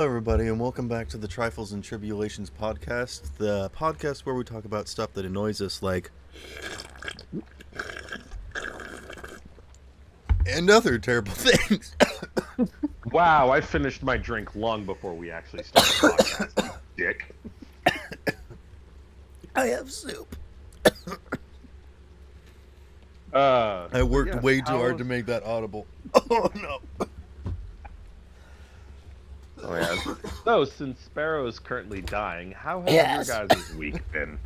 Hello, everybody, and welcome back to the Trifles and Tribulations podcast, the podcast where we talk about stuff that annoys us, like, and other terrible things. Wow, I finished my drink long before we actually started the podcast, you dick. I have soup. I But worked yes, way too hard how? to make that audible. Oh, no. Oh yeah. So since Sparrow is currently dying, how has your Yes. guys' week been?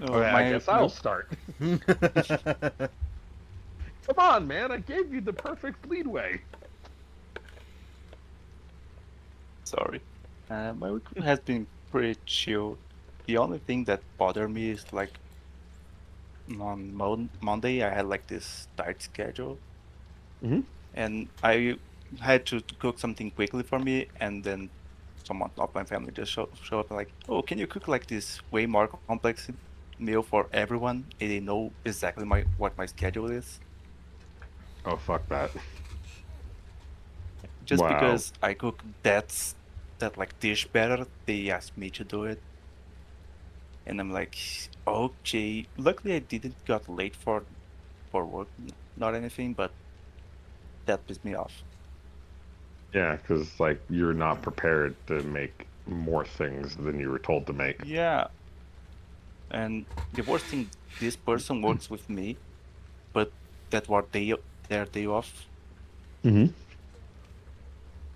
Oh, Okay, I my guess I'll start. Yeah. Come on, man! I gave you the perfect leadway. sorry. My week has been pretty chill. The only thing that bothered me is like on Monday I had like this tight schedule, Mm-hmm. and I had to cook something quickly for me, and then someone of my family just show up like, oh, can you cook like this way more complex meal for everyone? And they know exactly what my schedule is. Oh fuck that! Just Wow. because I cook that like dish better, they asked me to do it. And I'm like, okay. Luckily, I didn't got late for work, not anything, but that pissed me off. Yeah, because like you're not prepared to make more things than you were told to make. Yeah, and the worst thing, this person works with me, but that was their day off, Mm-hmm.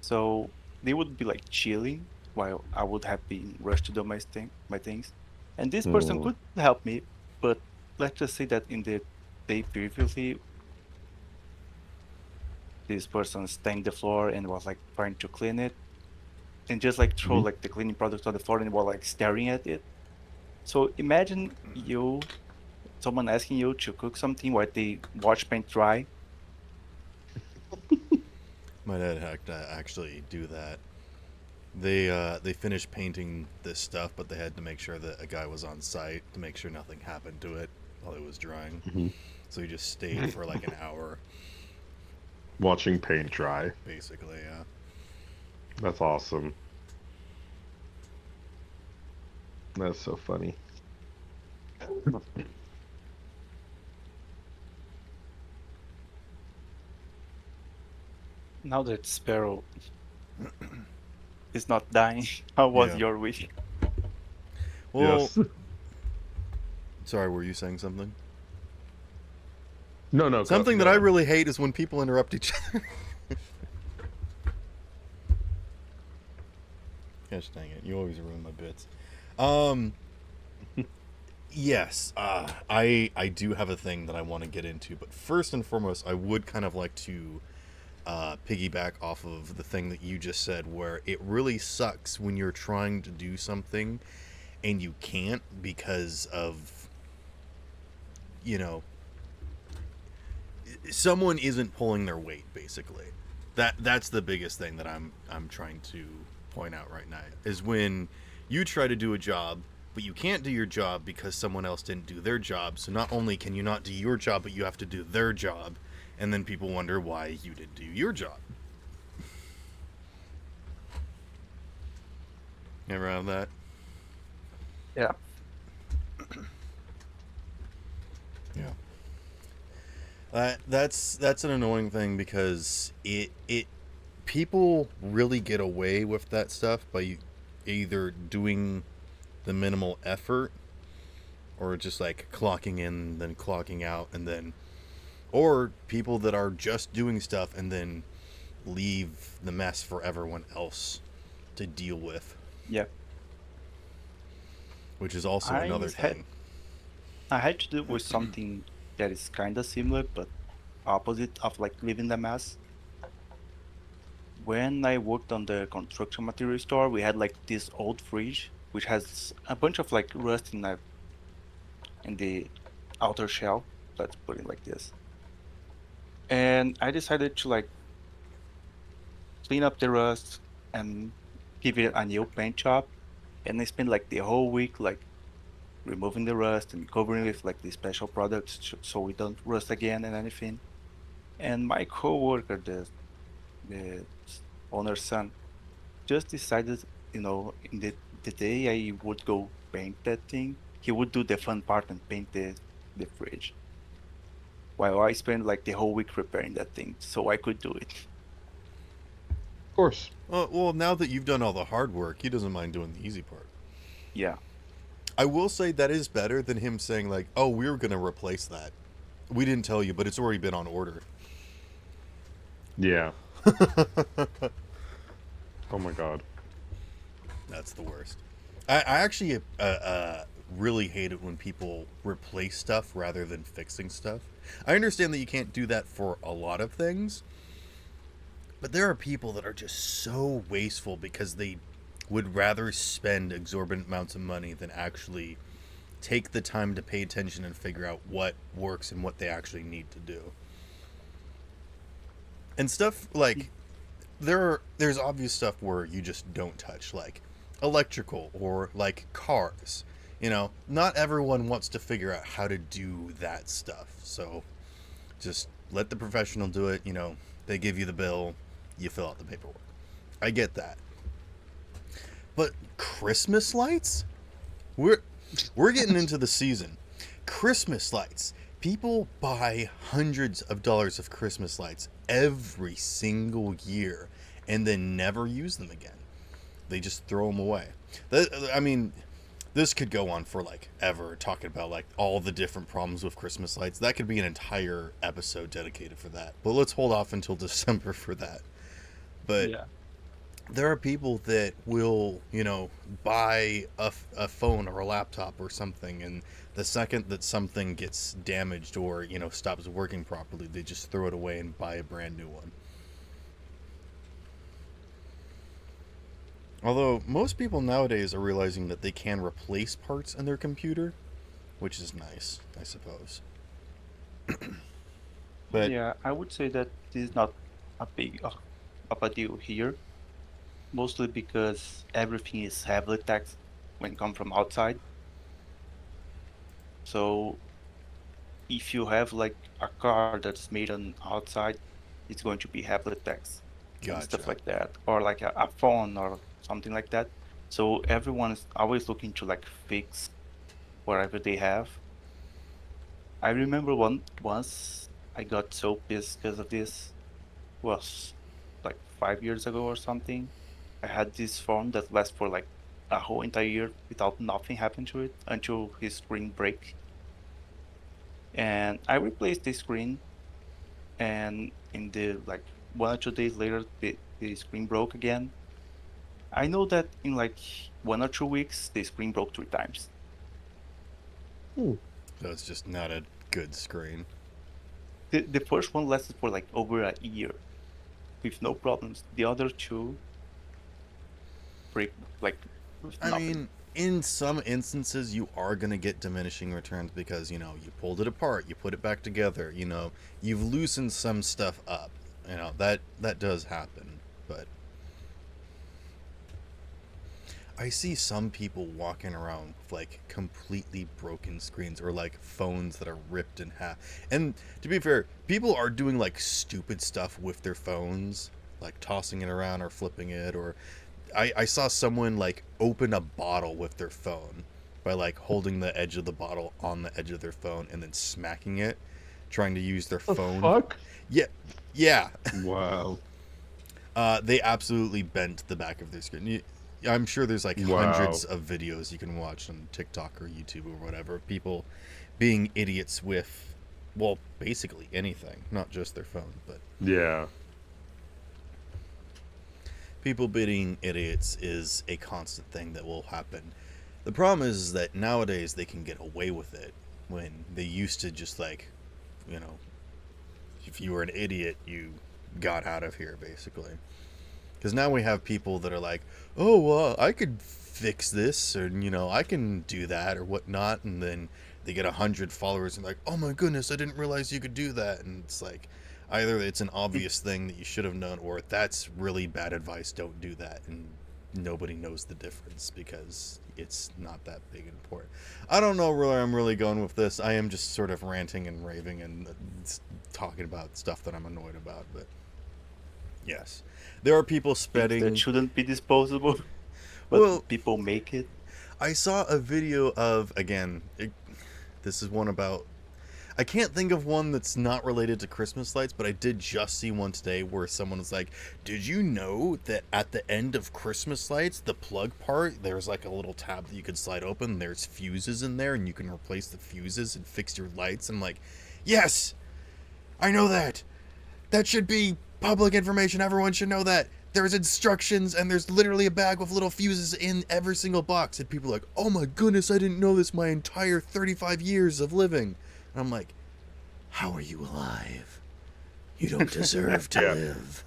so they would be like chilling while I would have been rushed to do my things, and this person Mm. could help me, but let's just say that in the day previously, this person stained the floor and was like trying to clean it and just like throw Mm-hmm. like the cleaning products on the floor and were like staring at it. So imagine someone asking you to cook something while they watch paint dry. My dad had to actually do that. They finished painting this stuff, but they had to make sure that a guy was on site to make sure nothing happened to it while it was drying. Mm-hmm. So he just stayed for like an hour, Watching paint dry. basically. Yeah. That's awesome. That's so funny. Now that Sparrow is not dying, how was Yeah. your week? Well, Yes. sorry, were you saying something? No, no. Something go that I ahead. really hate is when people interrupt each other. Gosh dang it, you always ruin my bits. Um, yes, I do have a thing that I want to get into, but first and foremost, I would kind of like to piggyback off of the thing that you just said, where it really sucks when you're trying to do something and you can't because of, you know, someone isn't pulling their weight, basically. That's the biggest thing that I'm trying to point out right now, is when you try to do a job but you can't do your job because someone else didn't do their job. So not only can you not do your job, but you have to do their job, and then people wonder why you didn't do your job. Ever have that? Yeah. Yeah. That's an annoying thing because it people really get away with that stuff by either doing the minimal effort or just like clocking in then clocking out, and then or people that are just doing stuff and then leave the mess for everyone else to deal with, Yeah. which is also I another had thing. I had to do with something that is kind of similar but opposite of like leaving the mess. When I worked on the construction material store, we had like this old fridge which has a bunch of like rust in the outer shell. Let's put it like this. And I decided to like clean up the rust and give it a new paint job. And I spent like the whole week like removing the rust and covering it with like the special products so we don't rust again and anything. And my coworker, the owner's son, just decided, in the day I would go paint that thing, he would do the fun part and paint the fridge. While I spent like the whole week repairing that thing so I could do it. Of course. Well, now that you've done all the hard work, he doesn't mind doing the easy part. Yeah. I will say that is better than him saying like, "Oh, we were going to replace that. We didn't tell you, but it's already been on order." Yeah. Oh my god. That's the worst. I actually really hate it when people replace stuff rather than fixing stuff. I understand that you can't do that for a lot of things, but there are people that are just so wasteful because they would rather spend exorbitant amounts of money than actually take the time to pay attention and figure out what works and what they actually need to do. And stuff like there's obvious stuff where you just don't touch, like electrical or like cars. Not everyone wants to figure out how to do that stuff. So just let the professional do it. They give you the bill, you fill out the paperwork. I get that. But Christmas lights? We're getting into the season. Christmas lights. People buy hundreds of dollars of Christmas lights every single year and then never use them again. They just throw them away. I mean, this could go on for like ever, talking about like all the different problems with Christmas lights. That could be an entire episode dedicated for that. But let's hold off until December for that. But Yeah. there are people that will, buy a phone or a laptop or something, and the second that something gets damaged or, stops working properly, they just throw it away and buy a brand new one. Although most people nowadays are realizing that they can replace parts in their computer, which is nice, I suppose. But Yeah, I would say that this is not a big of a deal here, mostly because everything is heavily taxed when come from outside. So if you have like a car that's made on outside, it's going to be heavily taxed and stuff gotcha. like that, or like a phone or something like that. So everyone is always looking to like fix whatever they have. I remember once I got so pissed because of this. Was like 5 years ago or something. I had this phone that lasts for like a whole entire year without nothing happen to it until his screen break. And I replaced the screen, and in the like 1 or 2 days later, the screen broke again. I know that in like 1 or 2 weeks, the screen broke 3 times. Hmm. So it's just not a good screen. The first one lasted for like over a year with no problems. The other two break like with I nothing. mean, in some instances, you are going to get diminishing returns because, you pulled it apart, you put it back together, you've loosened some stuff up. That does happen. But I see some people walking around with like completely broken screens or like phones that are ripped in half. And to be fair, people are doing like stupid stuff with their phones, like tossing it around or flipping it. Or I saw someone like open a bottle with their phone by like holding the edge of the bottle on the edge of their phone and then smacking it, trying to use their The phone. fuck? Yeah, yeah. Wow. They absolutely bent the back of their screen. I'm sure there's like Wow. hundreds of videos you can watch on TikTok or YouTube or whatever of people being idiots with, well, basically anything, not just their phone, but Yeah. people being idiots is a constant thing that will happen. The problem is that nowadays they can get away with it when they used to just like, you know, if you were an idiot, you got out of here basically. Because now we have people that are like, oh, I could fix this, or, I can do that, or whatnot. And then they get 100 followers and like, oh my goodness, I didn't realize you could do that. And it's like, either it's an obvious thing that you should have known, or that's really bad advice, don't do that. And nobody knows the difference because it's not that big and important. I don't know where I'm really going with this. I am just sort of ranting and raving, and talking about stuff that I'm annoyed about, but yes, there are people Things spending. that shouldn't be disposable, but Well, people make it. I saw a video of this is one about. I can't think of one that's not related to Christmas lights, but I did just see one today where someone was like, "Did you know that at the end of Christmas lights, the plug part, there's like a little tab that you could slide open. There's fuses in there, and you can replace the fuses and fix your lights." I'm like, "Yes, I know that. That should be public information. Everyone should know that. There's instructions, and there's literally a bag with little fuses in every single box." And people are like, "Oh my goodness, I didn't know this my entire 35 years of living." And I'm like, how are you alive? You don't deserve to Yeah. live.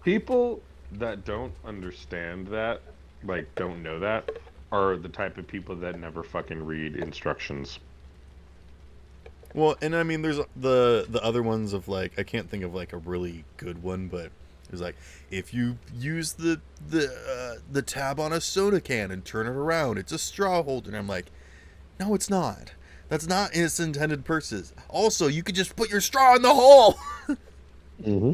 People that don't understand that, like don't know that, are the type of people that never fucking read instructions. Well, and I mean, there's the other ones of like, I can't think of like a really good one, but it's like, if you use the tab on a soda can and turn it around, it's a straw holder. And I'm like, no, it's not. That's not its intended purpose. Also, you could just put your straw in the hole. Mm-hmm.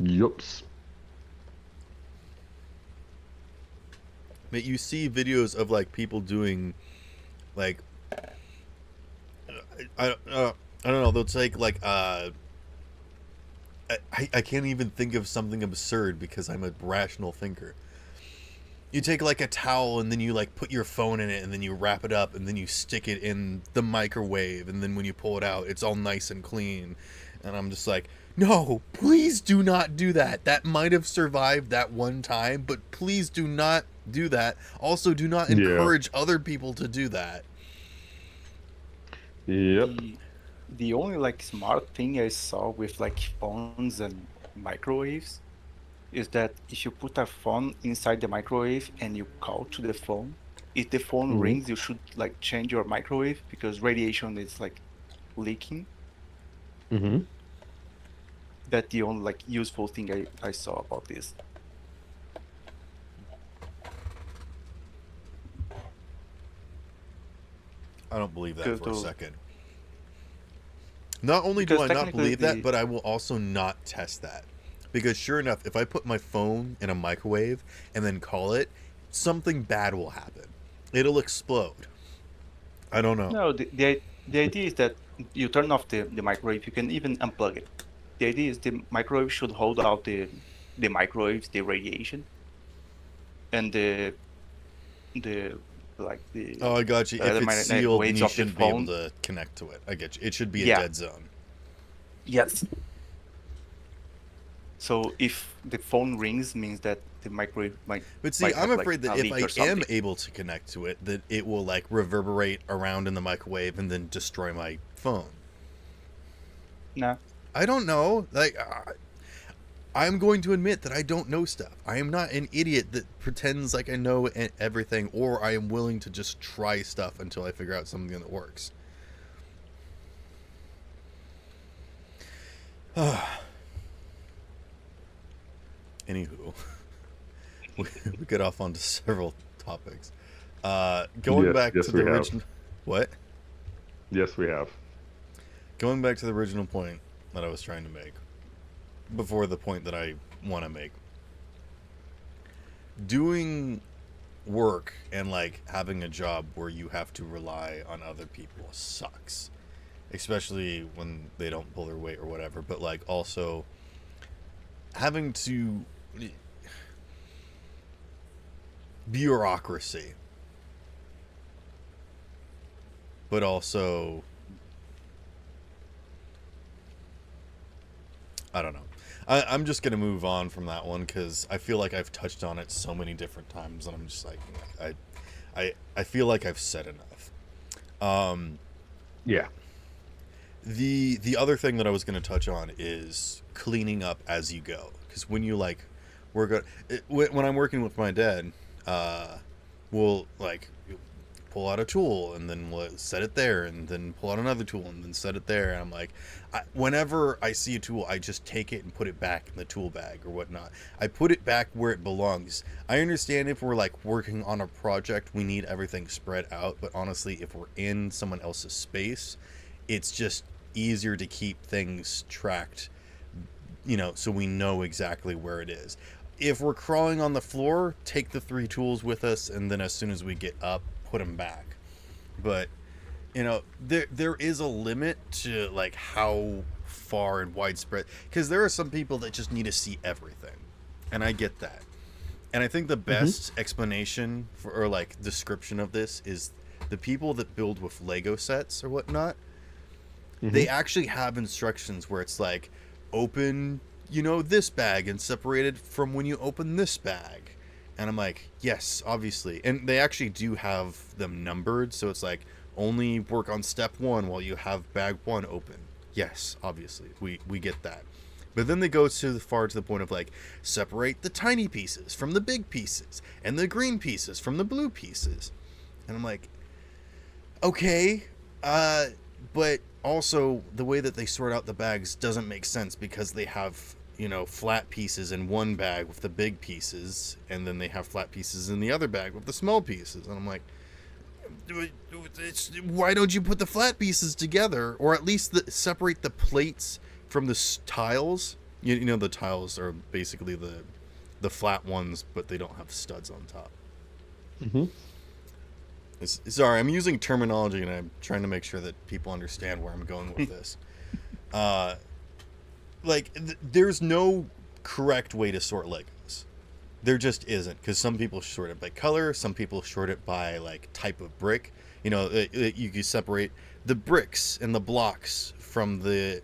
Yups. But you see videos of like people doing, like, I don't know. They'll take like I can't even think of something absurd because I'm a rational thinker. You take like a towel and then you like put your phone in it and then you wrap it up and then you stick it in the microwave and then when you pull it out, it's all nice and clean. And I'm just like, no, please do not do that. That might have survived that one time, but please do not do that. Also, do not encourage other people to do that. Yep. The only like smart thing I saw with like phones and microwaves is that if you put a phone inside the microwave and you call to the phone, if the phone rings, you should like change your microwave because radiation is like leaking. Mm-hmm. That's the only like useful thing I saw about this. I don't believe that Good for a to- second. Not only do Because I not technically believe that, the- but I will also not test that. Because sure enough, if I put my phone in a microwave and then call it, something bad will happen. It'll explode. I don't know. No, the idea is that you turn off the microwave. You can even unplug it. The idea is the microwave should hold out the microwaves, the radiation, and the like the Oh, I got you. If it's electromagnetic sealed, then waves you of the shouldn't be able phone. to connect to it. I get you. It should be a Yeah. dead zone. Yes. So if the phone rings, means that the microwave might. But see, might I'm have, afraid like, that a if leak or I am something. able to connect to it, that it will like reverberate around in the microwave and then destroy my phone. Nah. I don't know. Like, I'm going to admit that I don't know stuff. I am not an idiot that pretends like I know everything, or I am willing to just try stuff until I figure out something that works. Anywho, we get off onto several topics. Going back yes, to we the have. original. What? Yes, we have. Going back to the original point that I was trying to make, before the point that I want to make. Doing work and like having a job where you have to rely on other people sucks. Especially when they don't pull their weight or whatever. But like also having to bureaucracy. But also I don't know. I'm just gonna move on from that one because I feel like I've touched on it so many different times, and I'm just like, I feel like I've said enough. Yeah. The other thing that I was gonna touch on is cleaning up as you go, because when you like work when I'm working with my dad, we'll like pull out a tool and then we'll set it there and then pull out another tool and then set it there, and I'm like, whenever I see a tool, I just take it and put it back in the tool bag or whatnot. I put it back where it belongs. I understand if we're like working on a project, we need everything spread out, but honestly, if we're in someone else's space, it's just easier to keep things tracked, so we know exactly where it is. If we're crawling on the floor, take the 3 tools with us, and then as soon as we get up, put them back. But there is a limit to like how far and widespread, because there are some people that just need to see everything, and I get that. And I think the best explanation for, or like description of this, is the people that build with Lego sets or whatnot. They actually have instructions where it's like, open, this bag and separate it from when you open this bag. And I'm like, yes, obviously. And they actually do have them numbered, so it's like, only work on step 1 while you have bag 1 open. Yes, obviously, we get that. But then they go to the point of like, separate the tiny pieces from the big pieces, and the green pieces from the blue pieces. And I'm like, okay, but also the way that they sort out the bags doesn't make sense, because they have, flat pieces in one bag with the big pieces, and then they have flat pieces in the other bag with the small pieces. And I'm like, why don't you put the flat pieces together, or at least separate the plates from the tiles? The tiles are basically the flat ones, but they don't have studs on top. Sorry, I'm using terminology, and I'm trying to make sure that people understand where I'm going with this. There's no correct way to sort Legos. There just isn't, because some people sort it by color, some people sort it by like type of brick. You can separate the bricks and the blocks from the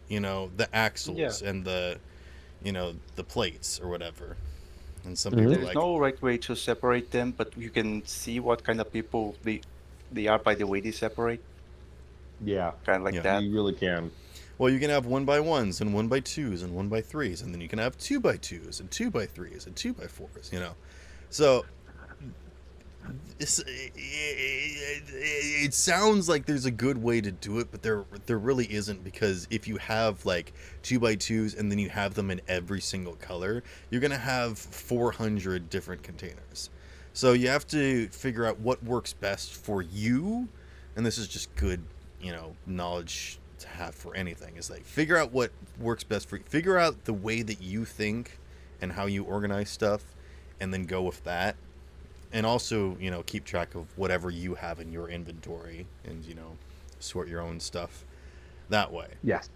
axles and the plates or whatever. And some people There's no right way to separate them, but you can see what kind of people they are by the way they separate. Yeah. Kind of like that. You really can. Well, you can have 1x1s and 1x2s and 1x3s, and then you can have 2x2s and 2x3s and 2x4s. So it sounds like there's a good way to do it, but there really isn't, because if you have like 2x2s and then you have them in every single color, you're gonna have 400 different containers. So you have to figure out what works best for you, and this is just good, knowledge to have for anything. Is like, figure out what works best for you. Figure out the way that you think and how you organize stuff, and then go with that. And also, keep track of whatever you have in your inventory, and, sort your own stuff that way. Yes.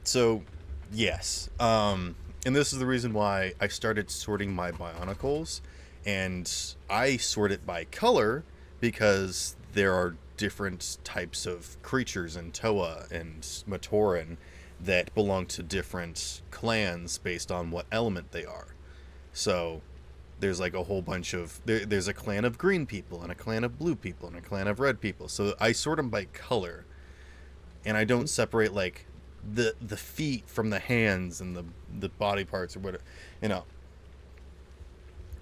So, yes. And this is the reason why I started sorting my Bionicles. And I sort it by color, because there are different types of creatures in Toa and Matoran that belong to different clans based on what element they are. So there's like a whole bunch of there's a clan of green people and a clan of blue people and a clan of red people. So I sort them by color, and I don't separate like the feet from the hands and the body parts or whatever.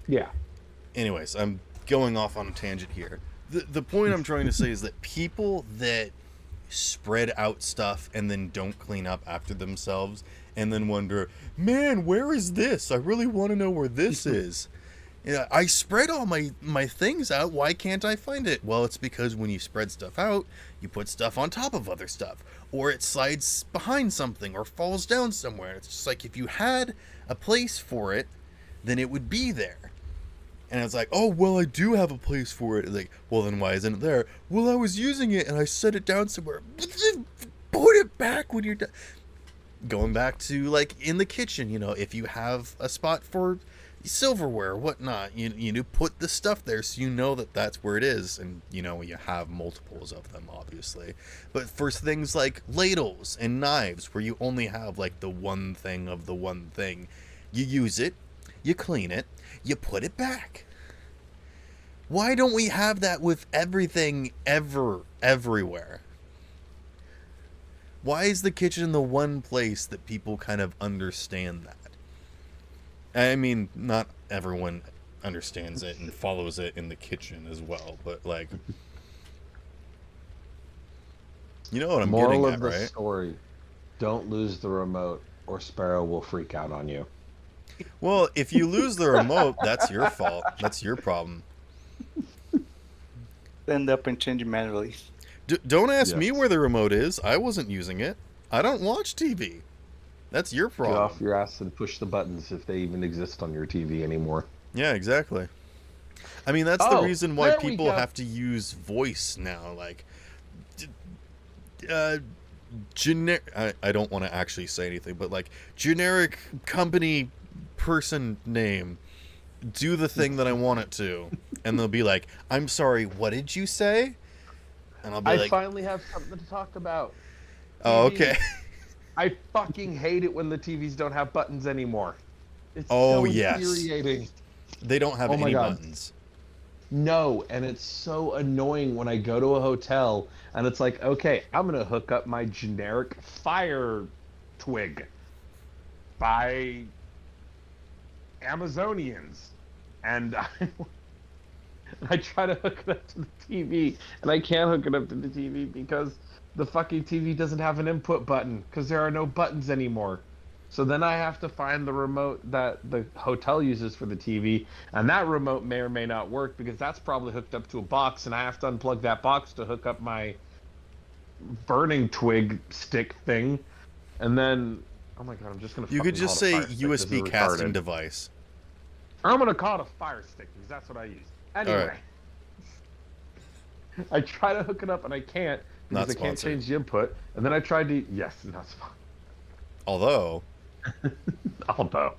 Yeah. Anyways, I'm going off on a tangent here. The point I'm trying to say is that people that spread out stuff and then don't clean up after themselves, and then wonder, man, where is this? I really want to know where this is. I spread all my things out. Why can't I find it? Well, it's because when you spread stuff out, you put stuff on top of other stuff, or it slides behind something or falls down somewhere. It's just like, if you had a place for it, then it would be there. And it's like, oh, well, I do have a place for it. It's like, well, then why isn't it there? Well, I was using it and I set it down somewhere. Put it back when you're done. Going back to, like, in the kitchen, if you have a spot for silverware or whatnot, you put the stuff there so you know that that's where it is. And, you have multiples of them, obviously. But for things like ladles and knives, where you only have, like, the one thing of the one thing, you use it, you clean it, you put it back. Why don't we have that with everything everywhere? Why is the kitchen the one place that people kind of understand that? I mean, not everyone understands it and follows it in the kitchen as well, but like, you know what I'm Moral getting of at, the right? story: don't lose the remote, or Sparrow will freak out on you. Well, if you lose the remote, that's your fault. That's your problem. End up and change it manually. Don't ask me Yes. where the remote is. I wasn't using it. I don't watch TV. That's your Get off problem. your ass and push the buttons if they even exist on your TV anymore. Yeah, exactly. I mean, that's the Oh, reason why there we people go. have to use voice now. Like, uh, generic. I don't want to actually say anything, but like generic company person name. Do the thing that I want it to, and they'll be like, "I'm sorry, what did you say?" And I'll be I like, finally have something to talk about. "Oh, TV. okay." I fucking hate it when the TVs don't have buttons anymore. It's Oh, so yes. infuriating. They don't have Oh my any God. buttons. No, and it's so annoying when I go to a hotel and it's like, okay, I'm gonna hook up my generic fire twig by Amazonians, and I try to hook it up to the TV, and I can't hook it up to the TV because the fucking TV doesn't have an input button because there are no buttons anymore. So then I have to find the remote that the hotel uses for the TV, and that remote may or may not work because that's probably hooked up to a box, and I have to unplug that box to hook up my burning twig stick thing, and then oh my god, I'm just gonna You fucking could call just it a say fire stick. This is USB casting retarded. device. I'm gonna call it a fire stick because that's what I use. Anyway, I try to hook it up and I can't because Not I can't sponsored. change the input. And then I tried to not Although, although.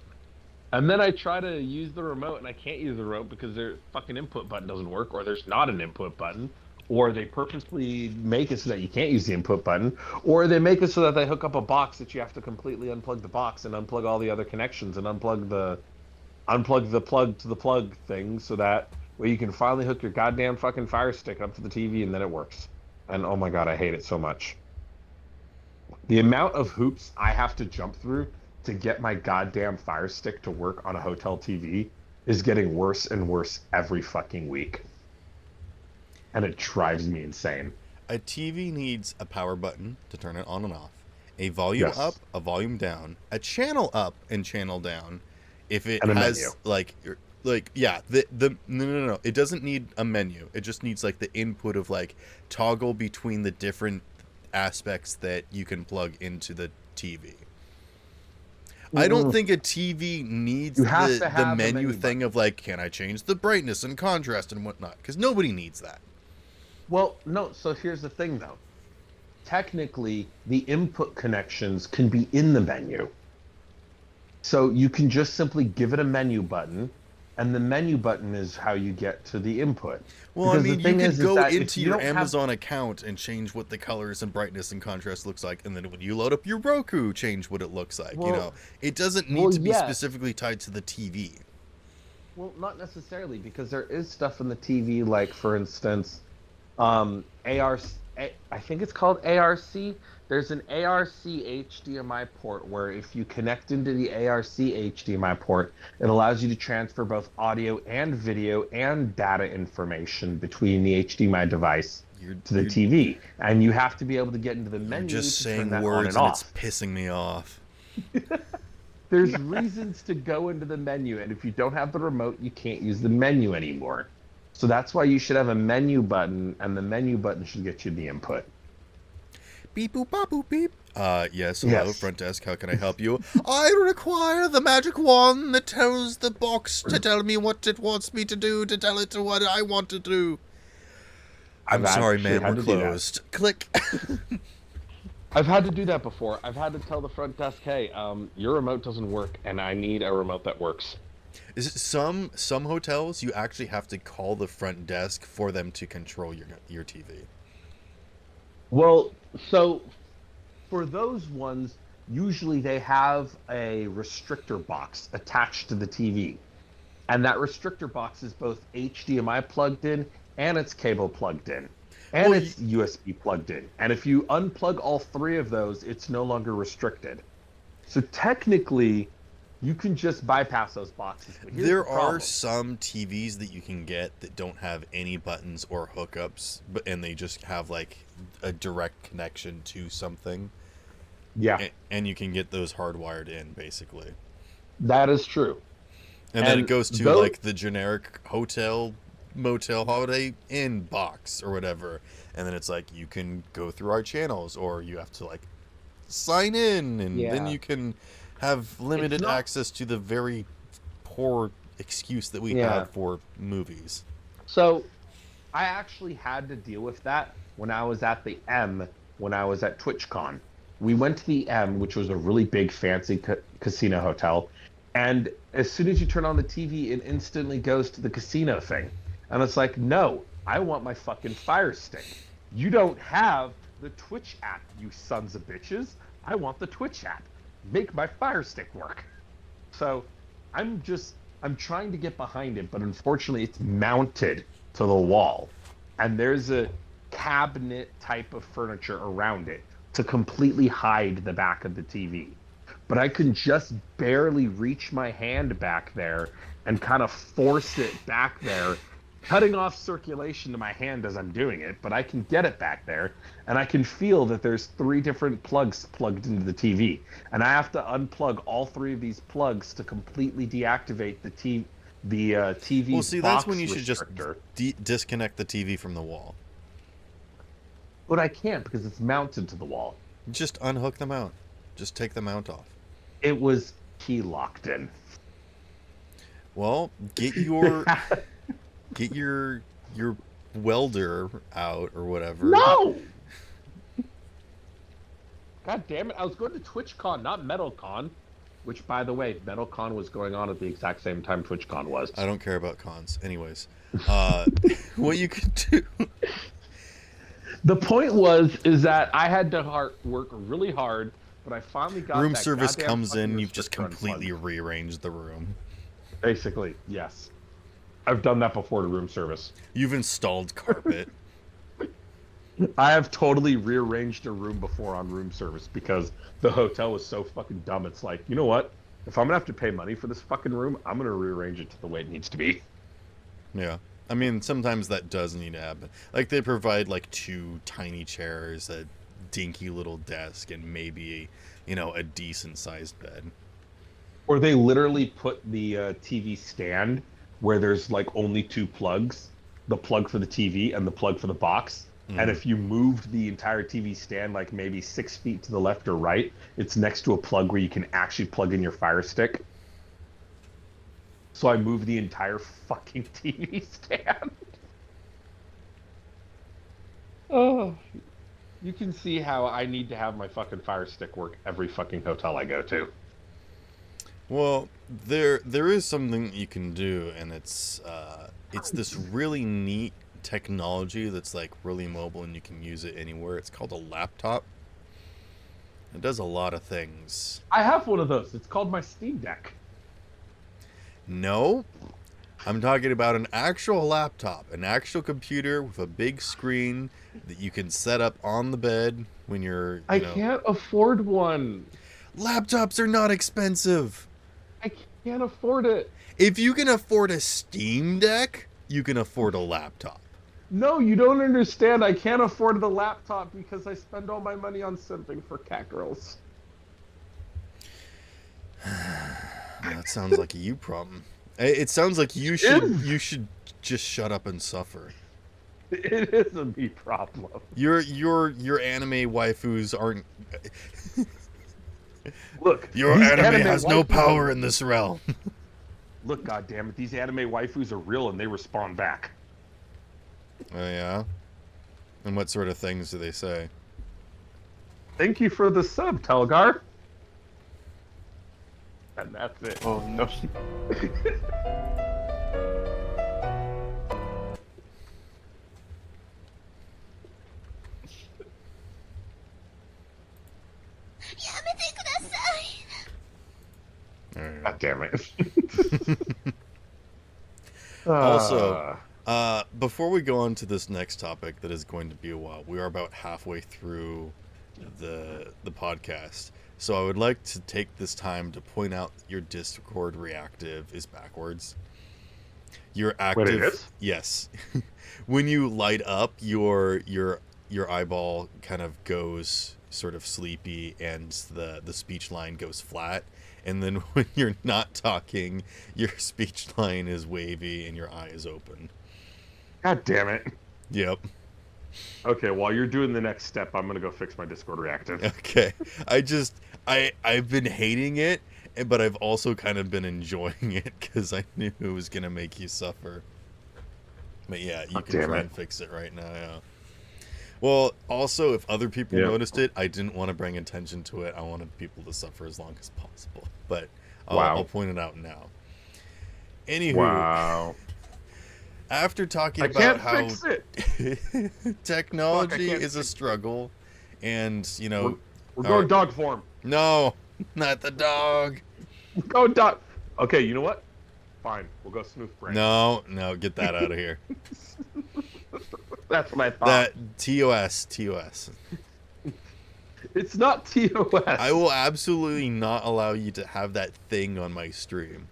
And then I try to use the remote and I can't use the remote because their fucking input button doesn't work, or there's not an input button, or they purposely make it so that you can't use the input button, or they make it so that they hook up a box that you have to completely unplug the box and unplug all the other connections and unplug the plug to the plug thing so that way you can finally hook your goddamn fucking fire stick up to the TV and then it works. And oh my god, I hate it so much. The amount of hoops I have to jump through to get my goddamn fire stick to work on a hotel TV is getting worse and worse every fucking week. And it drives me insane. a TV needs a power button to turn it on and off, a volume Yes. up, a volume down, a channel up and channel down. If it And a has menu. like yeah, the no, it doesn't need a menu. It just needs like the input of like toggle between the different aspects that you can plug into the TV. I don't think a TV needs You have to the have a menu menu thing of like, can I change the brightness and contrast and whatnot? Because nobody needs that. Well, no, so here's the thing though. Technically, the input connections can be in the menu. So you can just simply give it a menu button, and the menu button is how you get to the input. Well, Because I the mean, you thing could is go that if into you your don't have- Amazon account and change what the colors and brightness and contrast looks like, and then when you load up your Roku, change what it looks like. Well- It doesn't need well, to be yes. specifically tied to the TV. Well, not necessarily, because there is stuff in the TV, like for instance, I think it's called ARC. There's an ARC HDMI port where if you connect into the ARC HDMI port, it allows you to transfer both audio and video and data information between the HDMI device to the TV. And you have to be able to get into the You're menu just to saying turn that words on and and it's off. pissing me off. There's reasons to go into the menu, and if you don't have the remote, you can't use the menu anymore. So that's why you should have a menu button, and the menu button should get you the input. Beep boop bop boop beep. Yes, hello, Yes. front desk, how can I help you? I require the magic wand that tells the box to tell me what it wants me to do, to tell it to what I want to do. I'm I've sorry, actually man, had we're to do that. closed. Click. I've had to do that before. I've had to tell the front desk, hey, your remote doesn't work, and I need a remote that works. Is it some hotels you actually have to call the front desk for them to control your TV? Well, so for those ones, usually they have a restrictor box attached to the TV. And that restrictor box is both HDMI plugged in and it's cable plugged in. And Well, it's USB plugged in. And if you unplug all three of those, it's no longer restricted. So technically, you can just bypass those boxes. But here's There the are problem. some TVs that you can get that don't have any buttons or hookups, and they just have like a direct connection to something, Yeah, and you can get those hardwired in basically. that is true. And then it And goes to those- like the generic hotel, motel, Holiday Inn box or whatever, and then it's like you can go through our channels, or you have to like sign in, and then Yeah. you can have limited not- access to the very poor excuse that we Yeah. have for movies. So I actually had to deal with that when I was at the M, when I was at TwitchCon. We went to the M, which was a really big, fancy casino hotel. And as soon as you turn on the TV, it instantly goes to the casino thing. And it's like, no, I want my fucking Fire Stick. You don't have the Twitch app, you sons of bitches. I want the Twitch app. Make my Fire Stick work. So I'm trying to get behind it, but unfortunately it's mounted to the wall. And there's a cabinet type of furniture around it to completely hide the back of the TV. But I can just barely reach my hand back there and kind of force it back there, cutting off circulation to my hand as I'm doing it, but I can get it back there, and I can feel that there's 3 different plugs plugged into the TV, and I have to unplug all 3 of these plugs to completely deactivate the TV. Well, see, that's when you should restrictor. just disconnect the TV from the wall. But I can't because it's mounted to the wall. Just unhook the mount. Just take the mount off. It was key locked in. Well, get your welder out or whatever. No! God damn it. I was going to TwitchCon, not MetalCon. Which, by the way, MetalCon was going on at the exact same time TwitchCon was. I don't care about cons. Anyways, what you could do... The point is that I had to work really hard, but I finally got room that service goddamn comes in, fucking you've just restrictor completely unplugged. rearranged the room. Basically, yes. I've done that before to room service. You've installed carpet. I have totally rearranged a room before on room service because the hotel was so fucking dumb. It's like, you know what? If I'm gonna have to pay money for this fucking room, I'm gonna rearrange it to the way it needs to be. Yeah. I mean, sometimes that does need to happen. Like, they provide, like, 2 tiny chairs, a dinky little desk, and maybe, a decent-sized bed. Or they literally put the TV stand where there's, like, only 2 plugs. The plug for the TV and the plug for the box. Mm. And if you moved the entire TV stand, like, maybe 6 feet to the left or right, it's next to a plug where you can actually plug in your Fire Stick. So I moved the entire fucking TV stand. Oh, you can see how I need to have my fucking Fire Stick work every fucking hotel I go to. Well, there is something that you can do, and it's this really neat technology that's, like, really mobile, and you can use it anywhere. It's called a laptop. It does a lot of things. I have one of those. It's called my Steam Deck. No, I'm talking about an actual laptop, an actual computer with a big screen that you can set up on the bed when you're, I can't afford one. Laptops are not expensive. I can't afford it. If you can afford a Steam Deck, you can afford a laptop. No, you don't understand. I can't afford the laptop because I spend all my money on simping for cat girls. That sounds like a you problem. It sounds like you should just shut up and suffer. It is a me problem. Your anime waifus aren't. Look, Your these anime has no waifus power are- in this realm. Look, goddammit, these anime waifus are real and they respond back. Oh yeah. And what sort of things do they say? Thank you for the sub, Telgar. And that's it. Oh no. Alright. God damn it. Also, before we go on to this next topic that is going to be a while, we are about halfway through the podcast. So I would like to take this time to point out that your Discord reactive is backwards. Your active, Wait, it is? yes. When you light up, your eyeball kind of goes sort of sleepy, and the speech line goes flat. And then when you're not talking, your speech line is wavy and your eye is open. God damn it. Yep. Okay, while you're doing the next step, I'm gonna go fix my Discord reactive. Okay. I've been hating it, but I've also kind of been enjoying it because I knew it was gonna make you suffer. But yeah, you God can damn try it. and fix it right now. Yeah. Well, also, if other people Yeah. noticed it, I didn't want to bring attention to it. I wanted people to suffer as long as possible. But I'll Wow. point it out now. Anywho, Wow. after talking I about can't how fix it. technology can't is a fix it. struggle, and We're going dog form. no, not the dog. Go dog. Okay, you know what? Fine. We'll go smooth brain. No, get that out of here. That's what I thought. That TOS. It's not TOS. I will absolutely not allow you to have that thing on my stream.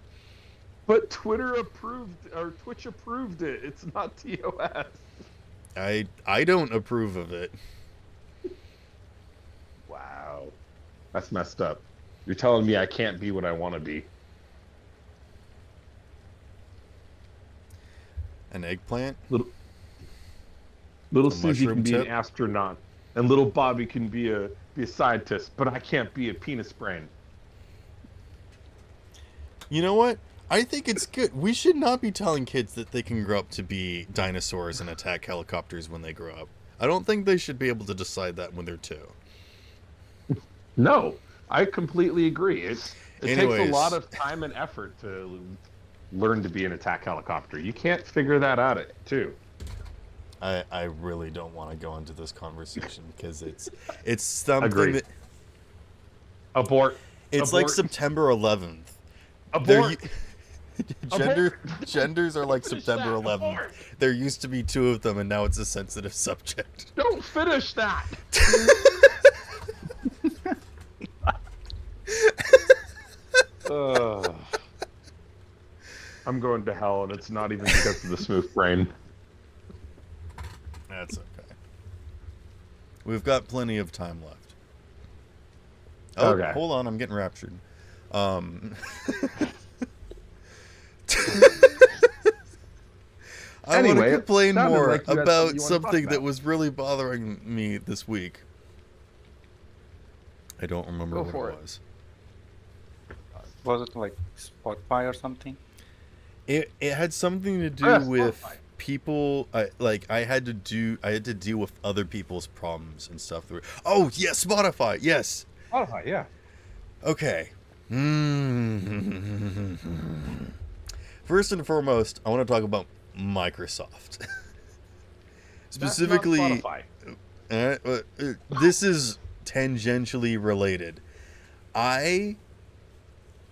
But Twitter approved or Twitch approved it. It's not TOS. I don't approve of it. Wow. That's messed up. You're telling me I can't be what I want to be. An eggplant? Little A Susie mushroom can be tip? an astronaut, and little Bobby can be a scientist, but I can't be a penis brain. You know what? I think it's good. We should not be telling kids that they can grow up to be dinosaurs and attack helicopters when they grow up. I don't think they should be able to decide that when they're 2. No, I completely agree. It takes Anyways. a lot of time and effort to learn to be an attack helicopter. You can't figure that out too. I really don't want to go into this conversation because it's something Agreed. that Abort. it's like Abort. September 11th. Abort. Genders are like Finish September that. 11th. Abort. There used to be 2 of them, and now it's a sensitive subject. Don't finish that. I'm going to hell, and it's not even because of the smooth brain. That's okay. We've got plenty of time left. Oh, Okay. hold on, I'm getting raptured. I want Anyway, to it complain sounded more like you had about something you wanted to talk something that about. was really bothering me this week. I don't remember Go what for it it. was. Was it like Spotify or something? It had something to do Oh, yeah, with Spotify. people. I had to deal with other people's problems and stuff. Oh yeah, Spotify. Yes. Spotify, yeah. Okay. First and foremost, I want to talk about Microsoft. Specifically, That's not Spotify. this is tangentially related. I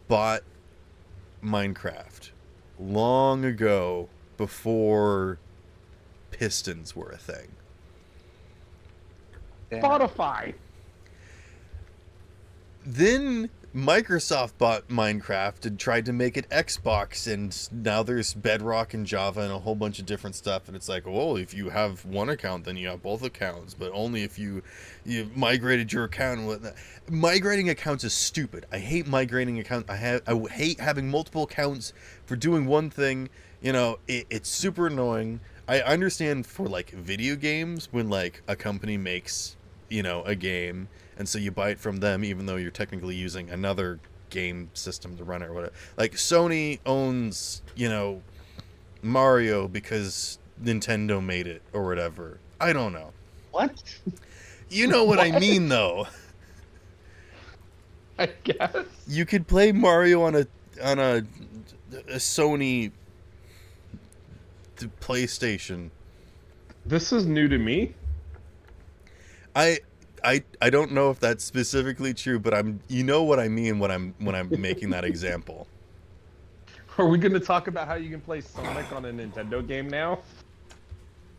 bought Minecraft long ago before pistons were a thing. Damn. Spotify. Then Microsoft bought Minecraft and tried to make it Xbox, and now there's Bedrock and Java and a whole bunch of different stuff. And it's like, well, if you have one account, then you have both accounts, but only if you migrated your account. Migrating accounts is stupid. I hate migrating accounts. I hate having multiple accounts for doing one thing. It's super annoying. I understand for like video games when like a company makes a game, and so you buy it from them even though you're technically using another game system to run it or whatever. Like Sony owns Mario because Nintendo made it or whatever. I don't know. What? You know what I mean though. I guess. You could play Mario on a Sony PlayStation. This is new to me. I don't know if that's specifically true, but you know what I mean when I'm making that example. Are we going to talk about how you can play Sonic on a Nintendo game now?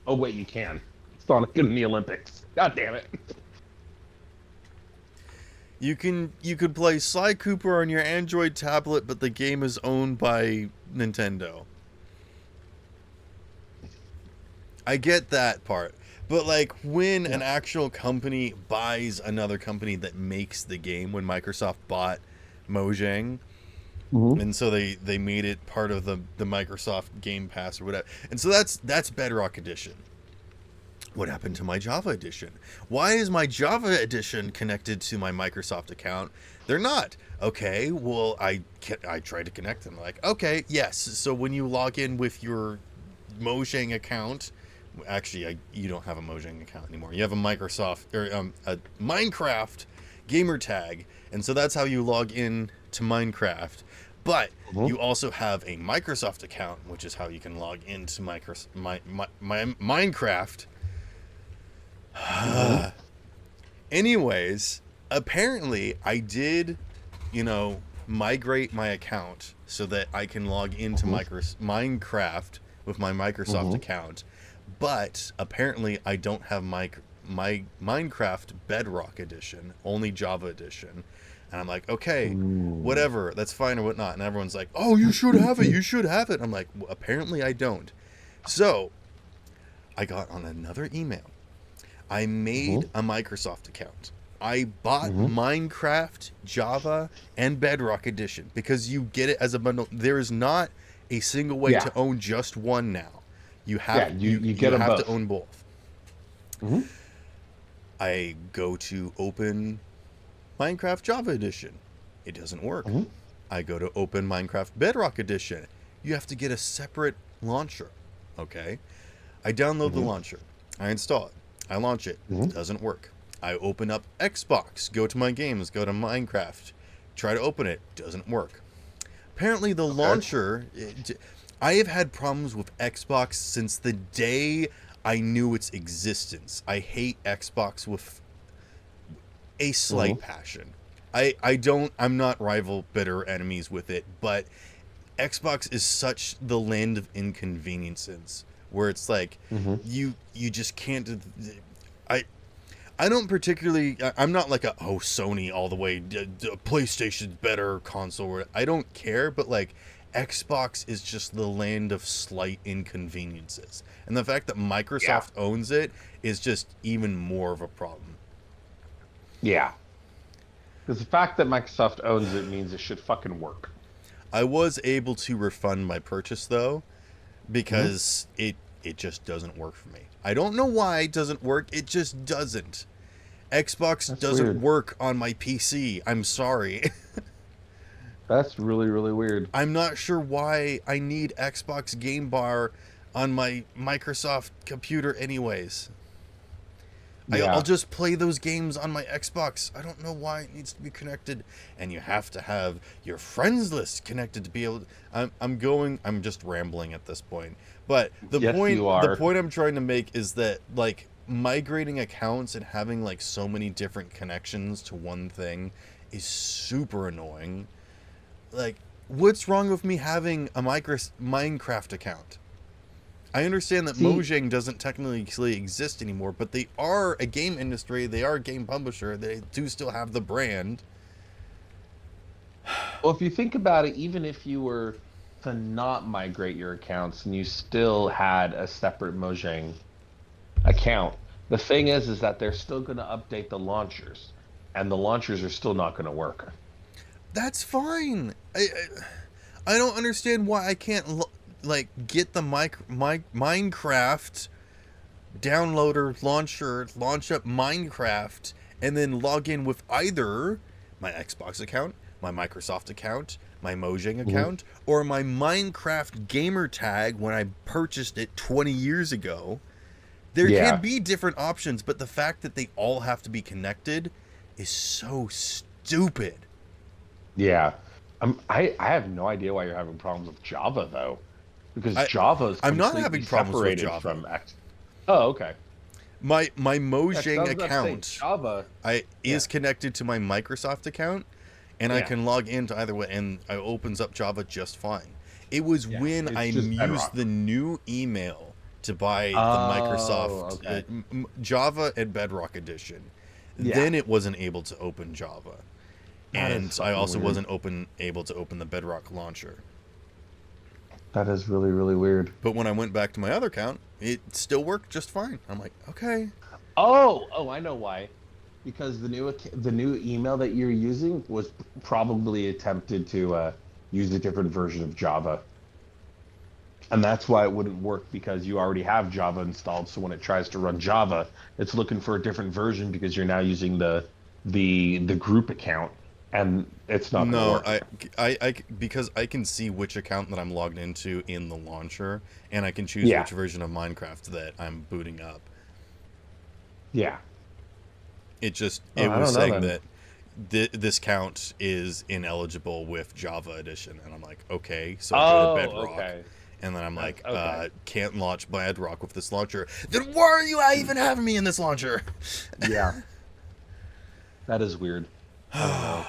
Oh wait, you can. Sonic in the Olympics. God damn it. You could play Sly Cooper on your Android tablet, but the game is owned by Nintendo. I get that part. But like when an actual company buys another company that makes the game, when Microsoft bought Mojang, and so they made it part of the Microsoft Game Pass or whatever. And so that's Bedrock Edition. what happened to my Java edition? Why is my Java edition connected to my Microsoft account? They're not. Okay, well, I tried to connect them. Like, okay, yes. So when you log in with your Mojang account, actually, you don't have a Mojang account anymore. You have a Microsoft or a Minecraft gamer tag, and so that's how you log in to Minecraft. But you also have a Microsoft account, which is how you can log into Minecraft. Anyways, apparently I did, migrate my account so that I can log into Minecraft with my Microsoft account. But apparently I don't have my Minecraft Bedrock edition, only Java edition. And I'm like, okay, whatever, that's fine or whatnot. And everyone's like, oh, you should have it. You should have it. I'm like, well, apparently I don't. So I got on another email. I made a Microsoft account. I bought Minecraft, Java, and Bedrock edition because you get it as a bundle. There is not a single way to own just one now. You have you have both. to own both. I go to open Minecraft Java edition. It doesn't work. I go to open Minecraft Bedrock edition. You have to get a separate launcher. Okay. I download the launcher. I install it. I launch it. It doesn't work. I open up Xbox, go to my games, go to Minecraft, try to open it. Doesn't work. Apparently the launcher... I have had problems with Xbox since the day I knew its existence. I hate Xbox with a slight passion. I'm not rival bitter enemies with it, but Xbox is such the land of inconveniences where it's like you just can't. I don't particularly. I'm not like Sony all the way. PlayStation's better console. I don't care, but like Xbox is just the land of slight inconveniences, and the fact that Microsoft owns it is just even more of a problem. Yeah. Because the fact that Microsoft owns it means it should fucking work. I was able to refund my purchase though, because it just doesn't work for me. I don't know why it doesn't work. It just doesn't. Xbox doesn't work on my PC. I'm sorry. That's really, really weird. I'm not sure why I need Xbox Game Bar on my Microsoft computer anyways. I'll just play those games on my Xbox. I don't know why it needs to be connected. And you have to have your friends list connected to be able to... I'm just rambling at this point. But the point I'm trying to make is that, like, migrating accounts and having, like, so many different connections to one thing is super annoying. Like, what's wrong with me having a Minecraft account? I understand that Mojang doesn't technically exist anymore, but they are a game industry. They are a game publisher. They do still have the brand. Well, if you think about it, even if you were to not migrate your accounts and you still had a separate Mojang account, the thing is that they're still going to update the launchers, and the launchers are still not going to work. That's fine. I don't understand why I can't get the Minecraft downloader launcher, launch up Minecraft, and then log in with either my Xbox account, my Microsoft account, my Mojang account, or my Minecraft gamer tag when I purchased it 20 years ago. There can be different options, but the fact that they all have to be connected is so stupid. Yeah. I have no idea why you're having problems with Java, though. Because Java is I'm not having problems with Java. From X. Oh, okay. My Mojang account is Yeah. connected to my Microsoft account, and I can log into either way, and it opens up Java just fine. It was when I used the new email to buy the Microsoft Java and Bedrock edition. Then it wasn't able to open Java. And I also wasn't able to open the Bedrock launcher. That is really, really weird. But when I went back to my other account, it still worked just fine. I'm like, okay. Oh, I know why. Because the new email that you're using was probably attempted to use a different version of Java. And that's why it wouldn't work, because you already have Java installed. So when it tries to run Java, it's looking for a different version because you're now using the group account, and it's not going to No, work. because I can see which account that I'm logged into in the launcher, and I can choose Yeah, which version of Minecraft that I'm booting up. yeah. It Oh, I was don't know saying then. that this count is ineligible with Java Edition, and I'm like, okay. So I go to Oh, Bedrock, okay. and then I'm That's like, okay. can't launch Bedrock with this launcher. Then why are you even having me in this launcher? Yeah, that is weird. I don't know.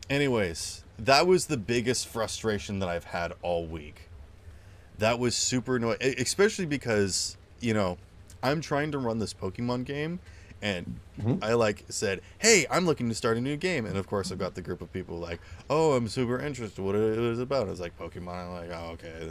Anyways, that was the biggest frustration that I've had all week. That was super annoying, especially because, I'm trying to run this Pokemon game, and Mhm. I said, "Hey, I'm looking to start a new game," and of course I've got the group of people like, "Oh, I'm super interested. What it is about?" It's like Pokemon. I'm like, "Oh, okay."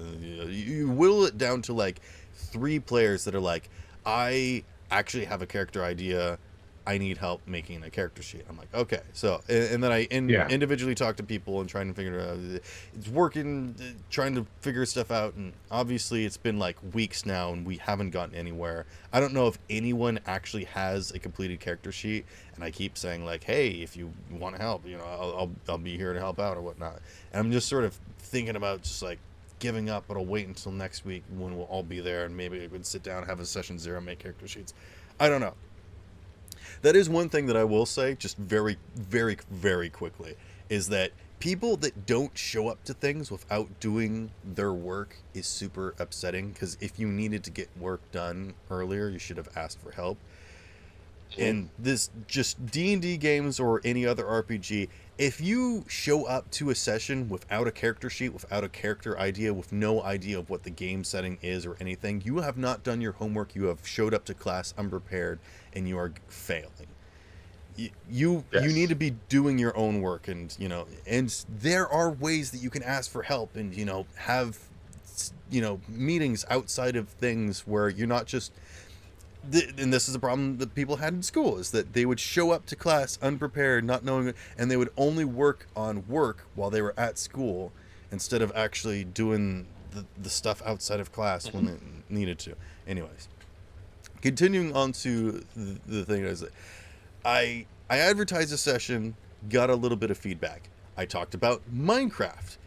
You whittle it down to like 3 players that are like, "I actually have a character idea. I need help making a character sheet." I'm like, "Okay." So, and then I Yeah. individually talk to people and trying to figure it out. It's working, trying to figure stuff out, and obviously it's been like weeks now, and we haven't gotten anywhere. I don't know if anyone actually has a completed character sheet, and I keep saying like, "Hey, if you want to help, I'll be here to help out or whatnot." And I'm just sort of thinking about just like giving up, but I'll wait until next week when we'll all be there, and maybe we could sit down, have a session 0, make character sheets. I don't know. That is one thing that I will say, just very, very, very quickly, is that people that don't show up to things without doing their work is super upsetting. Because if you needed to get work done earlier, you should have asked for help. Sure. In this just D&D games or any other RPG, if you show up to a session without a character sheet, without a character idea, with no idea of what the game setting is or anything, you have not done your homework. You have showed up to class unprepared, and you are failing. You need Yes. to be doing your own work, and there are ways that you can ask for help, and have meetings outside of things where you're not just and this is a problem that people had in school, is that they would show up to class unprepared, not knowing, and they would only work on work while they were at school instead of actually doing the stuff outside of class when Mhm. it needed to. Anyways, continuing on to the thing is that I advertised a session, got a little bit of feedback. I talked about Minecraft.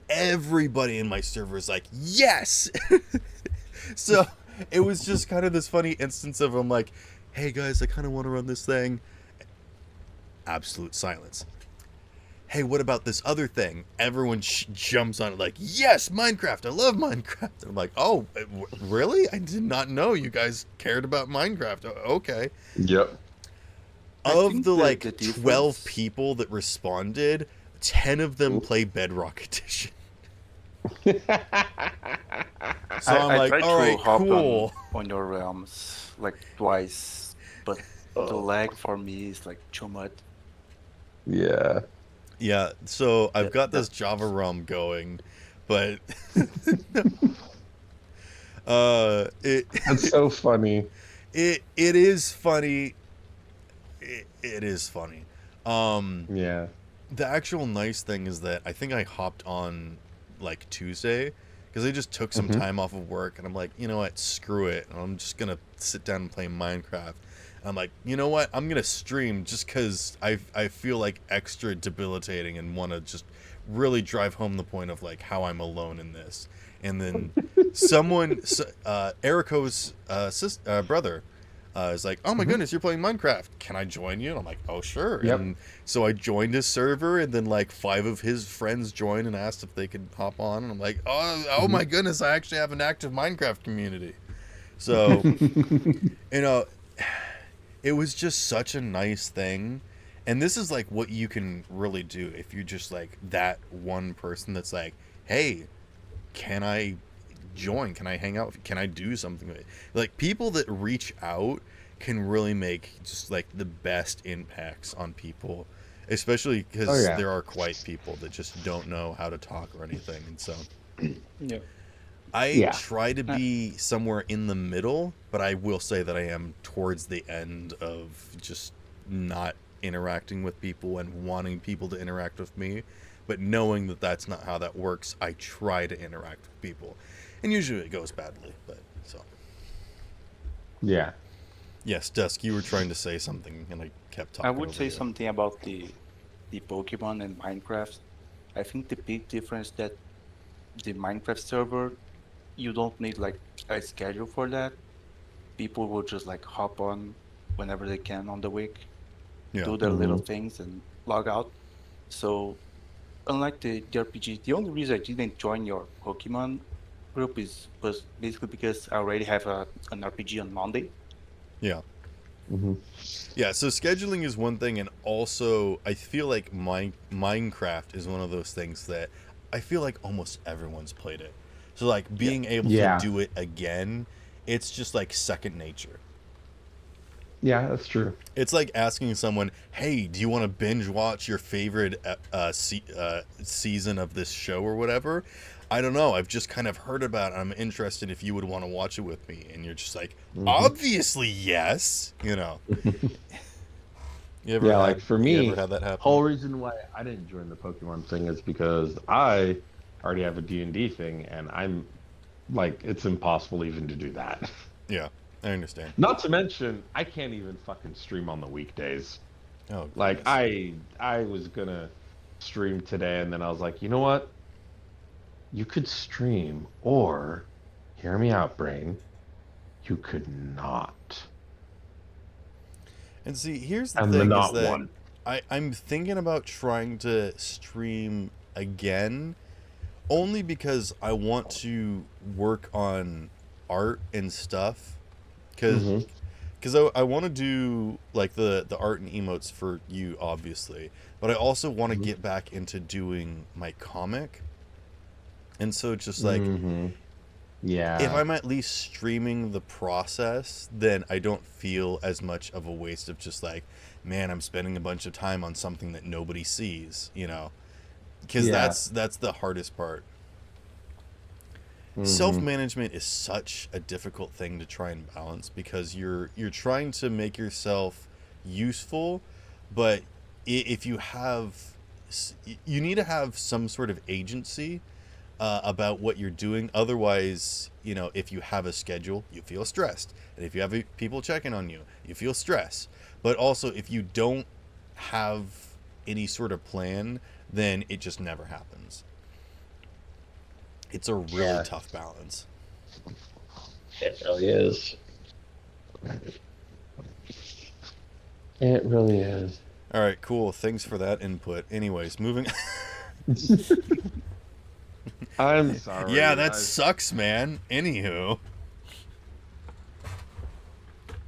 Everybody in my server is like, yes. So it was just kind of this funny instance of, I'm like, hey guys, I kind of want to run this thing. Absolute silence. Hey, what about this other thing? Everyone jumps on it like, yes, Minecraft. I love Minecraft. And I'm like, oh, really? I did not know you guys cared about Minecraft. Okay. Yep. I Of think the the 12 difference. people that responded, 10 of them Ooh. play Bedrock Edition. So I I'm I like, tried all to right, hop cool. on your realms like twice, but the Oh, lag for me is like too much. yeah. Yeah, so I've That got this Java that's ROM going, but it That's so funny. it is funny. It is funny. Um, Yeah. the actual nice thing is that I think I hopped on like Tuesday because I just took some Hmm. time off of work, and I'm like, you know what, screw it. I'm just gonna sit down and play Minecraft. And I'm like, you know what, I'm gonna stream just because I feel like extra debilitating and want to just really drive home the point of like how I'm alone in this. And then Erico's brother is like, "Oh my Hmm. goodness, you're playing Minecraft. Can I join you?" And I'm like, "Oh sure." Yep. And so I joined his server, and then like 5 of his friends joined and asked if they could hop on. And I'm like, "Oh Hmm. my goodness, I actually have an active Minecraft community." So you know, it was just such a nice thing. And this is like what you can really do if you just like that one person that's like, "Hey, can I join? Can I hang out? Can I do something with it?" Like people that reach out can really make just like the best impacts on people, especially Oh because yeah. there are quite people that just don't know how to talk or anything. And so yeah. I Yeah. try to Uh, be somewhere in the middle, but I will say that I am towards the end of just not interacting with people and wanting people to interact with me. But knowing that that's not how that works, I try to interact with people. and usually it goes badly. But so Yeah. yes, Dusk, you were trying to say something, and I kept I talking would over say you. something about the Pokemon and Minecraft. I think the big difference that the Minecraft server, you don't need like a schedule for that. People will just like hop on whenever they can on the week, Yeah. do their little things and log out. So unlike the RPG, the only reason I didn't join your Pokemon group was basically because I already have an RPG on Monday. Yeah. Mm-hmm. Yeah, so scheduling is one thing, and also I feel like Minecraft is one of those things that I feel like almost everyone's played it. So like Yeah. being able to Yeah. do it again, it's just like second nature. Yeah, that's true. It's like asking someone, "Hey, do you want to binge watch your favorite season of this show or whatever?" I don't know. I've just kind of heard about it. I'm interested if you would want to watch it with me, and you're just like, Mm-hmm. "Obviously, yes." You know. Yeah, like for You me, ever had that happen? whole reason why I didn't join the Pokemon thing is because I already have a D&D thing, and I'm like, it's impossible even to do that. Yeah, I understand. Not to mention, I can't even fucking stream on the weekdays. Oh, Like goodness. I was gonna stream today, and then I was like, you know what? You could stream, or hear me out, brain. You could not. And see, here's the And the thing is not that one. I'm thinking about trying to stream again, only because I want to work on art and stuff. Mm-hmm. Because I want to do like the art and emotes for you, obviously, but I also want to Mm-hmm. get back into doing my comic. And so it's just like, Mm-hmm. if Yeah. I'm at least streaming the process, then I don't feel as much of a waste of just like, man, I'm spending a bunch of time on something that nobody sees, you know? Because Yeah. that's the hardest part. Mm-hmm. Self-management is such a difficult thing to try and balance because you're trying to make yourself useful, but if you have you need to have some sort of agency about what you're doing. Otherwise, you know, if you have a schedule, you feel stressed, and if you have people checking on you, you feel stress. But also, if you don't have any sort of plan, then it just never happens. It's a really Yeah. tough balance. It really is. It really is. All right, cool. Thanks for that input. Anyways, moving. I'm sorry. Yeah, that sucks, man. Anywho,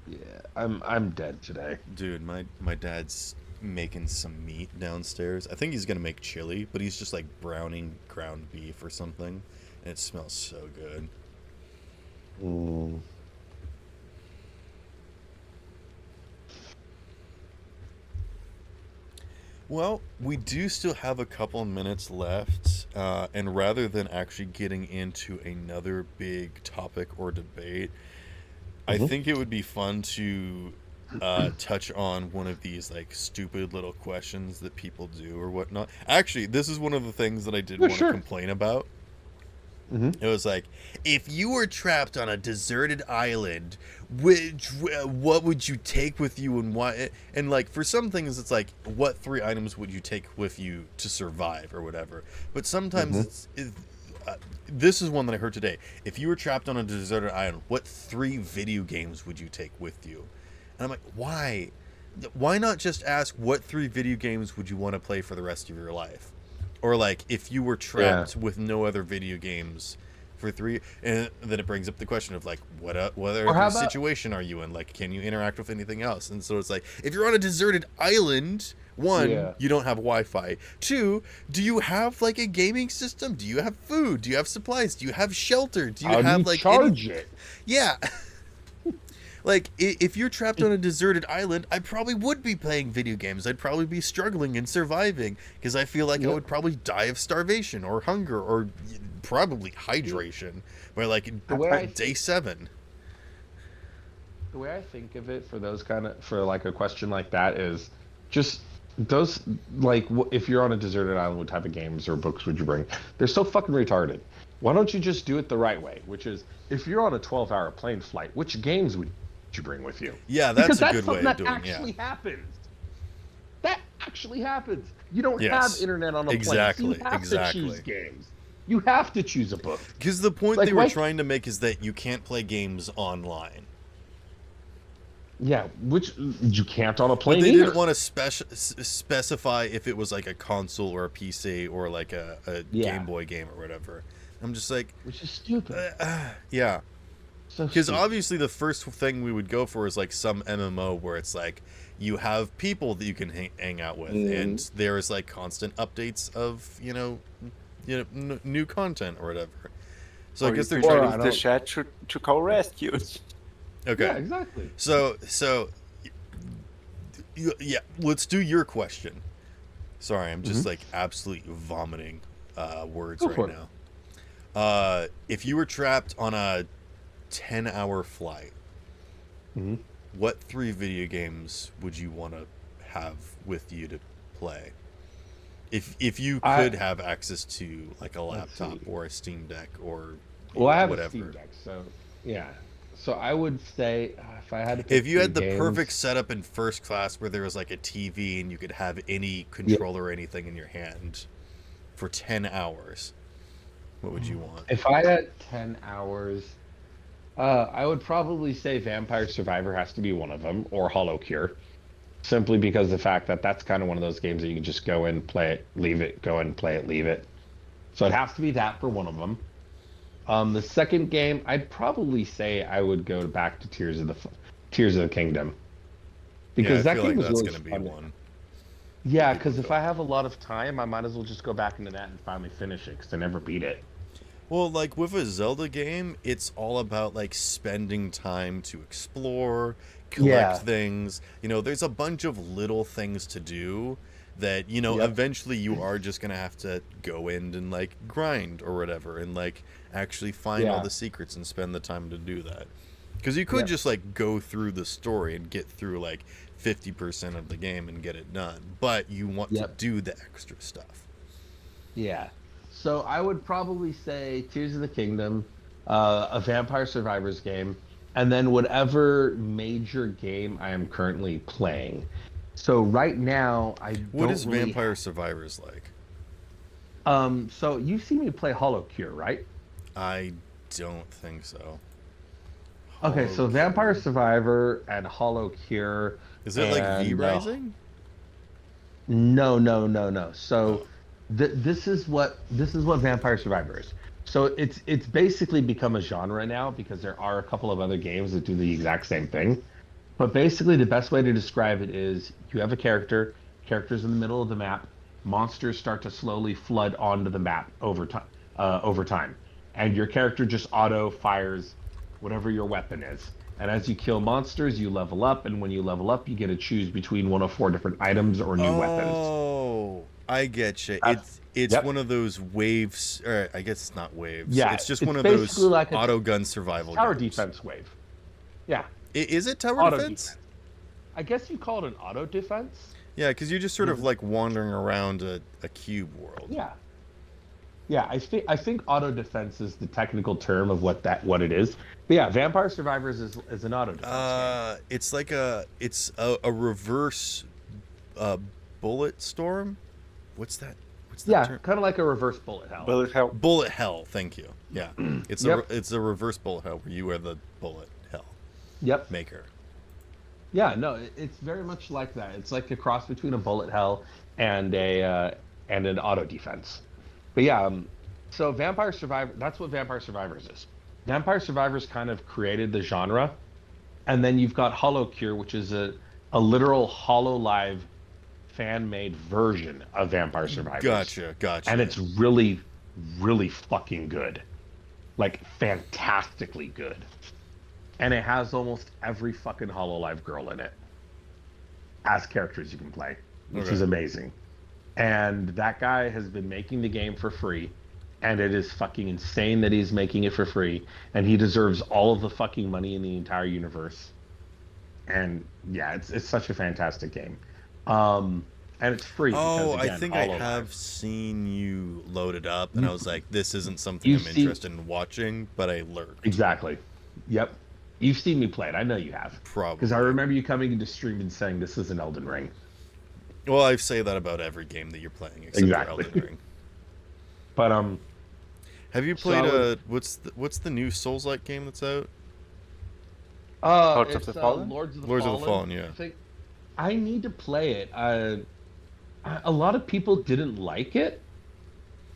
Yeah, I'm dead today. dude, my dad's making some meat downstairs. I think he's gonna make chili, but he's just like browning ground beef or something, and it smells so good. Mm. Well, we do still have a couple minutes left, and rather than actually getting into another big topic or debate, I Mhm. think it would be fun to touch on one of these like stupid little questions that people do or whatnot. Actually, this is one of the things that I did Yeah, want to sure. complain about. Mm-hmm. It was like, if you were trapped on a deserted island, what would you take with you and why? And like for some things, it's like, what 3 items would you take with you to survive or whatever? But sometimes this is one that I heard today. If you were trapped on a deserted island, what 3 video games would you take with you? And I'm like, why? Why not just ask what 3 video games would you want to play for the rest of your life? Or like if you were trapped with no other video games for 3, and then it brings up the question of like what Or how other about situation are you in? Like, can you interact with anything else? And so it's like, if you're on a deserted island, one, Yeah. you don't have Wi-Fi. Two, do you have like a gaming system? Do you have food? Do you have supplies? Do you have shelter? Do you how do have you like charge it? Yeah. Like, if you're trapped on a deserted island, I probably would be playing video games. I'd probably be struggling and surviving because I feel like I Yep. would probably die of starvation or hunger or probably hydration by like The way I day 7. The way I think of it for those for like a question like that is just those like if you're on a deserted island, what type of games or books would you bring? They're so fucking retarded. Why don't you just do it the right way? Which is, if you're on a 12-hour plane flight, which games would you bring with you? Yeah, Because that's a that's good something way of that doing. Yeah. actually happens. That actually happens. You don't have Yes. internet on a plane, so you Exactly. have to choose Exactly. games. You have to choose a book. Because the point Like, they were why? trying to make is that you can't play games online. Yeah, which you can't on a But plane they either. didn't want to specify if it was like a console or a PC or like a Yeah, Game Boy game or whatever. I'm just like, which is stupid. yeah. So Because stupid. obviously the first thing we would go for is like some MMO where it's like you have people that you can hang out with, and there is like constant updates of new content or whatever. So I Or guess you they're could trying Or to. I use the don't. chat to call rescue. Okay. Yeah, exactly. So yeah, let's do your question. Sorry, I'm just like absolutely vomiting words Go right for it. now. If you were trapped on a 10-hour flight, Mhm. what 3 video games would you want to have with you to play? If you I could have access to like a let's laptop see. or a Steam Deck or Well, I have a Steam whatever. Deck, so yeah. So I would say if I had to If pick you three had the perfect games, setup in first class where there was like a TV and you could have any yeah. controller or anything in your hand for 10 hours, what would you want? If I had 10 hours, I would probably say Vampire Survivor has to be one of them, or Hollow Cure, simply because the fact that that's kind of one of those games that you can just go in, play it, leave it, go in, play it, leave it. So it has to be that for one of them. The second game, I'd probably say I would go back to Tears of the Kingdom, Yeah, I because that feel game like was that's really going to be fun. one Yeah, that people because if go. I have a lot of time, I might as well just go back into that and finally finish it, because I never beat it. Well, like with a Zelda game, it's all about like spending time to explore, collect Yeah. things. There's a bunch of little things to do that, Yep. eventually you are just going to have to go in and like grind or whatever and like actually find all Yeah. the secrets and spend the time to do that. Because you could Yep. just like go through the story and get through like 50% of the game and get it done, but you want to Yep. do the extra stuff. Yeah. So I would probably say Tears of the Kingdom, a Vampire Survivors game, and then whatever major game I am currently playing. So right now I What don't is really Vampire Survivors like? so you've seen me play Hollow Cure, right? I don't think so. Okay, Hollow so Vampire Cure. Survivor and Hollow Cure Is it like V and Rising? no, no, no, no. So Oh, this is what Vampire Survivor is. So it's basically become a genre now because there are a couple of other games that do the exact same thing. But basically, the best way to describe it is you have a character's in the middle of the map, monsters start to slowly flood onto the map over time, and your character just auto fires whatever your weapon is. And as you kill monsters, you level up, and when you level up, you get to choose between one of four different items or new weapons. oh, I get you. Uh, It's yep. one of those waves, or I guess it's not waves. Yeah, It's just it's one of basically those like a auto gun survival tower games. defense wave. Yeah, Is it tower auto defense? defense. I guess you call it an auto defense. Yeah, because you're just sort of like wandering around a cube world. Yeah. Yeah, I think auto defense is the technical term of what it is. But yeah, Vampire Survivors is an auto defense game. It's like a reverse uh, bullet storm. What's that? What's that Yeah, term? kind of like a reverse bullet hell. Bullet hell. Bullet hell. Thank you. Yeah, Yep. it's a reverse bullet hell where you are the bullet hell Yep. maker. Yeah, no, it's very much like that. It's like a cross between a bullet hell and an auto defense. But yeah, so Vampire Survivor, that's what Vampire Survivors is. Vampire Survivors kind of created the genre, and then you've got Hollow Cure, which is a literal Hollow Live fan-made version of Vampire Survivors. Gotcha. And it's really, really fucking good. Like fantastically good. And it has almost every fucking Hololive girl in it as characters you can play, which is Okay. amazing. And that guy has been making the game for free, and it is fucking insane that he's making it for free, and he deserves all of the fucking money in the entire universe. And yeah, it's such a fantastic game. Um, and it's free because Oh, I again, think I Hololive. have seen you load it up, and I You, was like, this isn't something you've I'm seen interested in watching, but I lurked. exactly. Yep, you've seen me play it. I know you have because I Probably. remember you coming into stream and saying this is an Elden Ring. Well, I say that about every game that you're playing, except for Exactly. Elden Ring. But Have you so I played was what's the new Souls-like game that's out? Hearts of the it's Fallen. Lords of the Lords of the Fallen. Fallen, yeah. I think I need to play it. A lot of people didn't like it.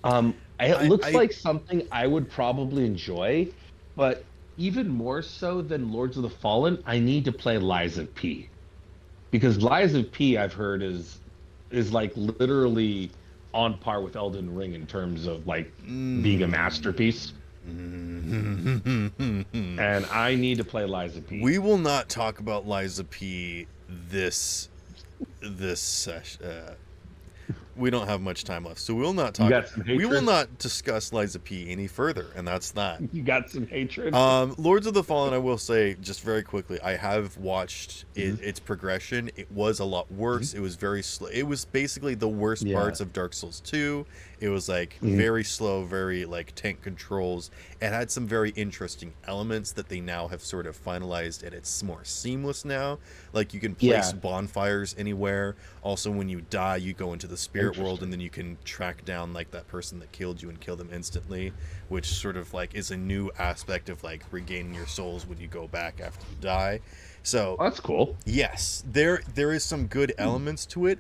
It looks I like something I would probably enjoy, but even more so than Lords of the Fallen, I need to play Lies of P because Lies of P I've heard is like literally on par with Elden Ring in terms of like being a masterpiece, and I need to play Lies of P. We will not talk about Liza P this session. We don't have much time left, so we'll not You talk. got some We will hatred. not discuss Liza P any further, and that's that. You got some hatred. Lords of the Fallen, I will say just very quickly, I have watched Mhm. its progression. It was a lot worse. Mhm. It was very slow. It was basically the worst Yeah. parts of Dark Souls 2. It was like Mhm. very slow, very like tank controls. It had some very interesting elements that they now have sort of finalized, and it's more seamless now. Like you can place Yeah. bonfires anywhere. Also, when you die, you go into the spirit world, Interesting. and then you can track down like that person that killed you and kill them instantly, which sort of like is a new aspect of like regaining your souls when you go back after you die. So Oh, that's cool. yes, there is some good elements to it.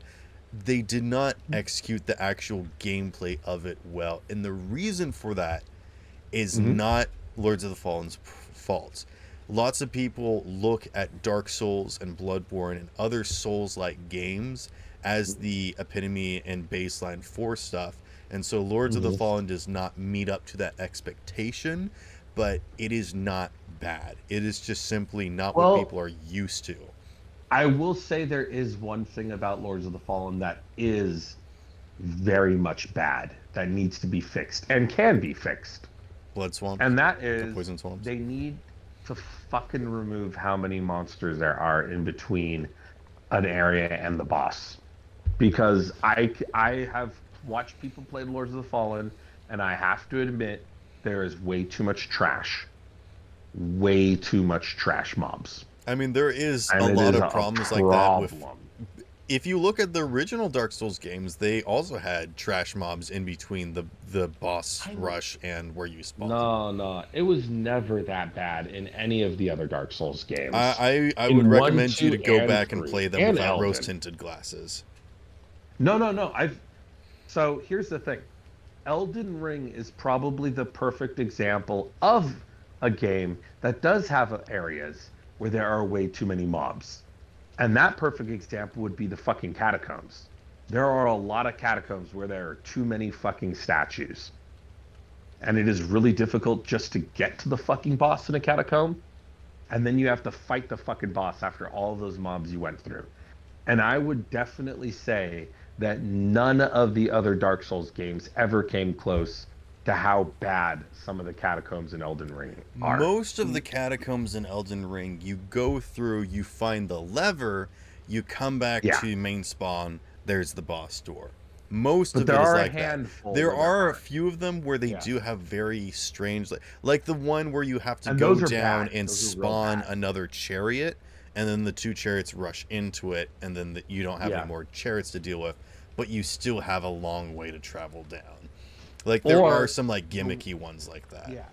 They did not execute the actual gameplay of it well, and the reason for that is Mhm. not Lords of the Fallen's fault. Lots of people look at Dark Souls and Bloodborne and other Souls-like games as the epitome and baseline for stuff, and so Lords of the Mhm. Fallen does not meet up to that expectation, but it is not bad. It is just simply not what Well, people are used to. I will say there is one thing about Lords of the Fallen that is very much bad that needs to be fixed and can be fixed. Blood swamps And that or is poison swamps. they need to fucking remove how many monsters there are in between an area and the boss. Because I have watched people play Lords of the Fallen, and I have to admit there is way too much trash. Way too much trash mobs. I mean, there is And a it lot is of a problems like that with. problem. If you look at the original Dark Souls games, they also had trash mobs in between the boss I- rush and where you spawn. No, it was never that bad in any of the other Dark Souls games. I In would 1, recommend you 2, to go and back and 3, play them and without Elden. rose tinted glasses. No. So here's the thing. Elden Ring is probably the perfect example of a game that does have areas where there are way too many mobs. And that perfect example would be the fucking catacombs. There are a lot of catacombs where there are too many fucking statues. And it is really difficult just to get to the fucking boss in a catacomb. And then you have to fight the fucking boss after all those mobs you went through. And I would definitely say that none of the other Dark Souls games ever came close to how bad some of the catacombs in Elden Ring are. Most of the catacombs in Elden Ring, you go through, you find the lever, you come back Yeah. to main spawn, there's the boss door. Most But of there it is are a like that. handful There where there are a aren't. few of them where they Yeah. do have very strange, like the one where you have to And go those are down bad. and Those are real spawn bad. another chariot, and then the two chariots rush into it, and then you don't have Yeah. any more chariots to deal with, but you still have a long way to travel down. Like there Or- are some like gimmicky ones like that. Yeah.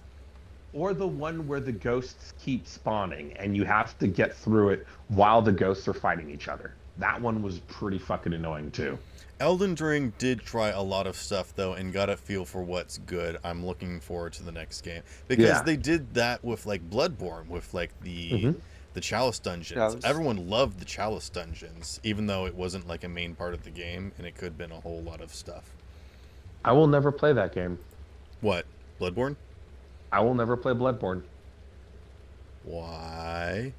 Or the one where the ghosts keep spawning and you have to get through it while the ghosts are fighting each other. That one was pretty fucking annoying too. Elden Ring did try a lot of stuff though and got a feel for what's good. I'm looking forward to the next game because Yeah. they did that with like Bloodborne with like the Chalice dungeons. Chalice. Everyone loved the Chalice dungeons even though it wasn't like a main part of the game and it could have been a whole lot of stuff. I will never play that game. What? Bloodborne? I will never play Bloodborne Why?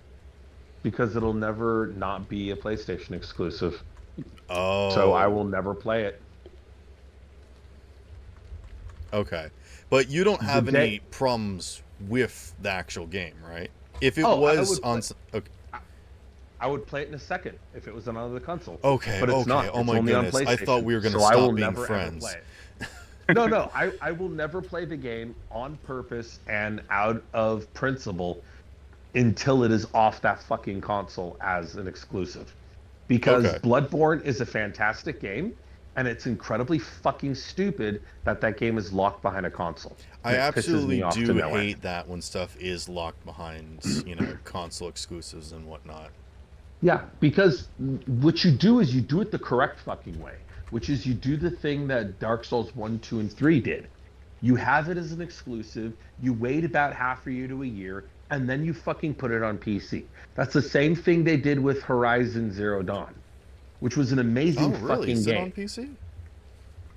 because it'll never not be a PlayStation exclusive. Oh. So I will never play it. Okay. But you don't have day- any problems with the actual game, right? If it Oh, I was would on play- okay. I would play it in a second if it was on another console. Okay, But it's okay. not. Oh It's my only on goodness. I thought PlayStation. we were gonna So I will stop being never ever play friends. it. No, I will never play the game on purpose and out of principle until it is off that fucking console as an exclusive. Because Okay. Bloodborne is a fantastic game, and it's incredibly fucking stupid that that game is locked behind a console. I And it pisses absolutely me off do to no hate end. that when stuff is locked behind, console exclusives and whatnot. Yeah, because what you do is you do it the correct fucking way, which is you do the thing that Dark Souls 1, 2, and 3 did. You have it as an exclusive, you wait about half a year to a year, and then you fucking put it on PC. That's the same thing they did with Horizon Zero Dawn, which was an Oh, amazing really? fucking Is it on game. PC?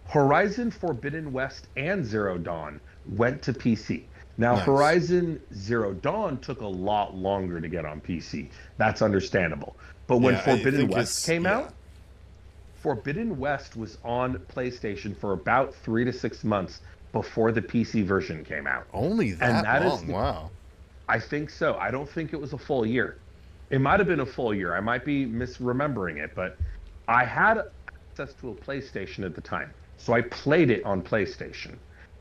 Horizon Forbidden West and Zero Dawn went to PC. Now, Nice. Horizon Zero Dawn took a lot longer to get on PC. That's understandable. But when Yeah, I Forbidden think West it's came yeah. out, Forbidden West was on PlayStation for about 3 to 6 months before the PC version came out. Only And that that is long. the, Wow. I think so. I don't think it was a full year. It might have been a full year. I might be misremembering it, but I had access to a PlayStation at the time. So I played it on PlayStation.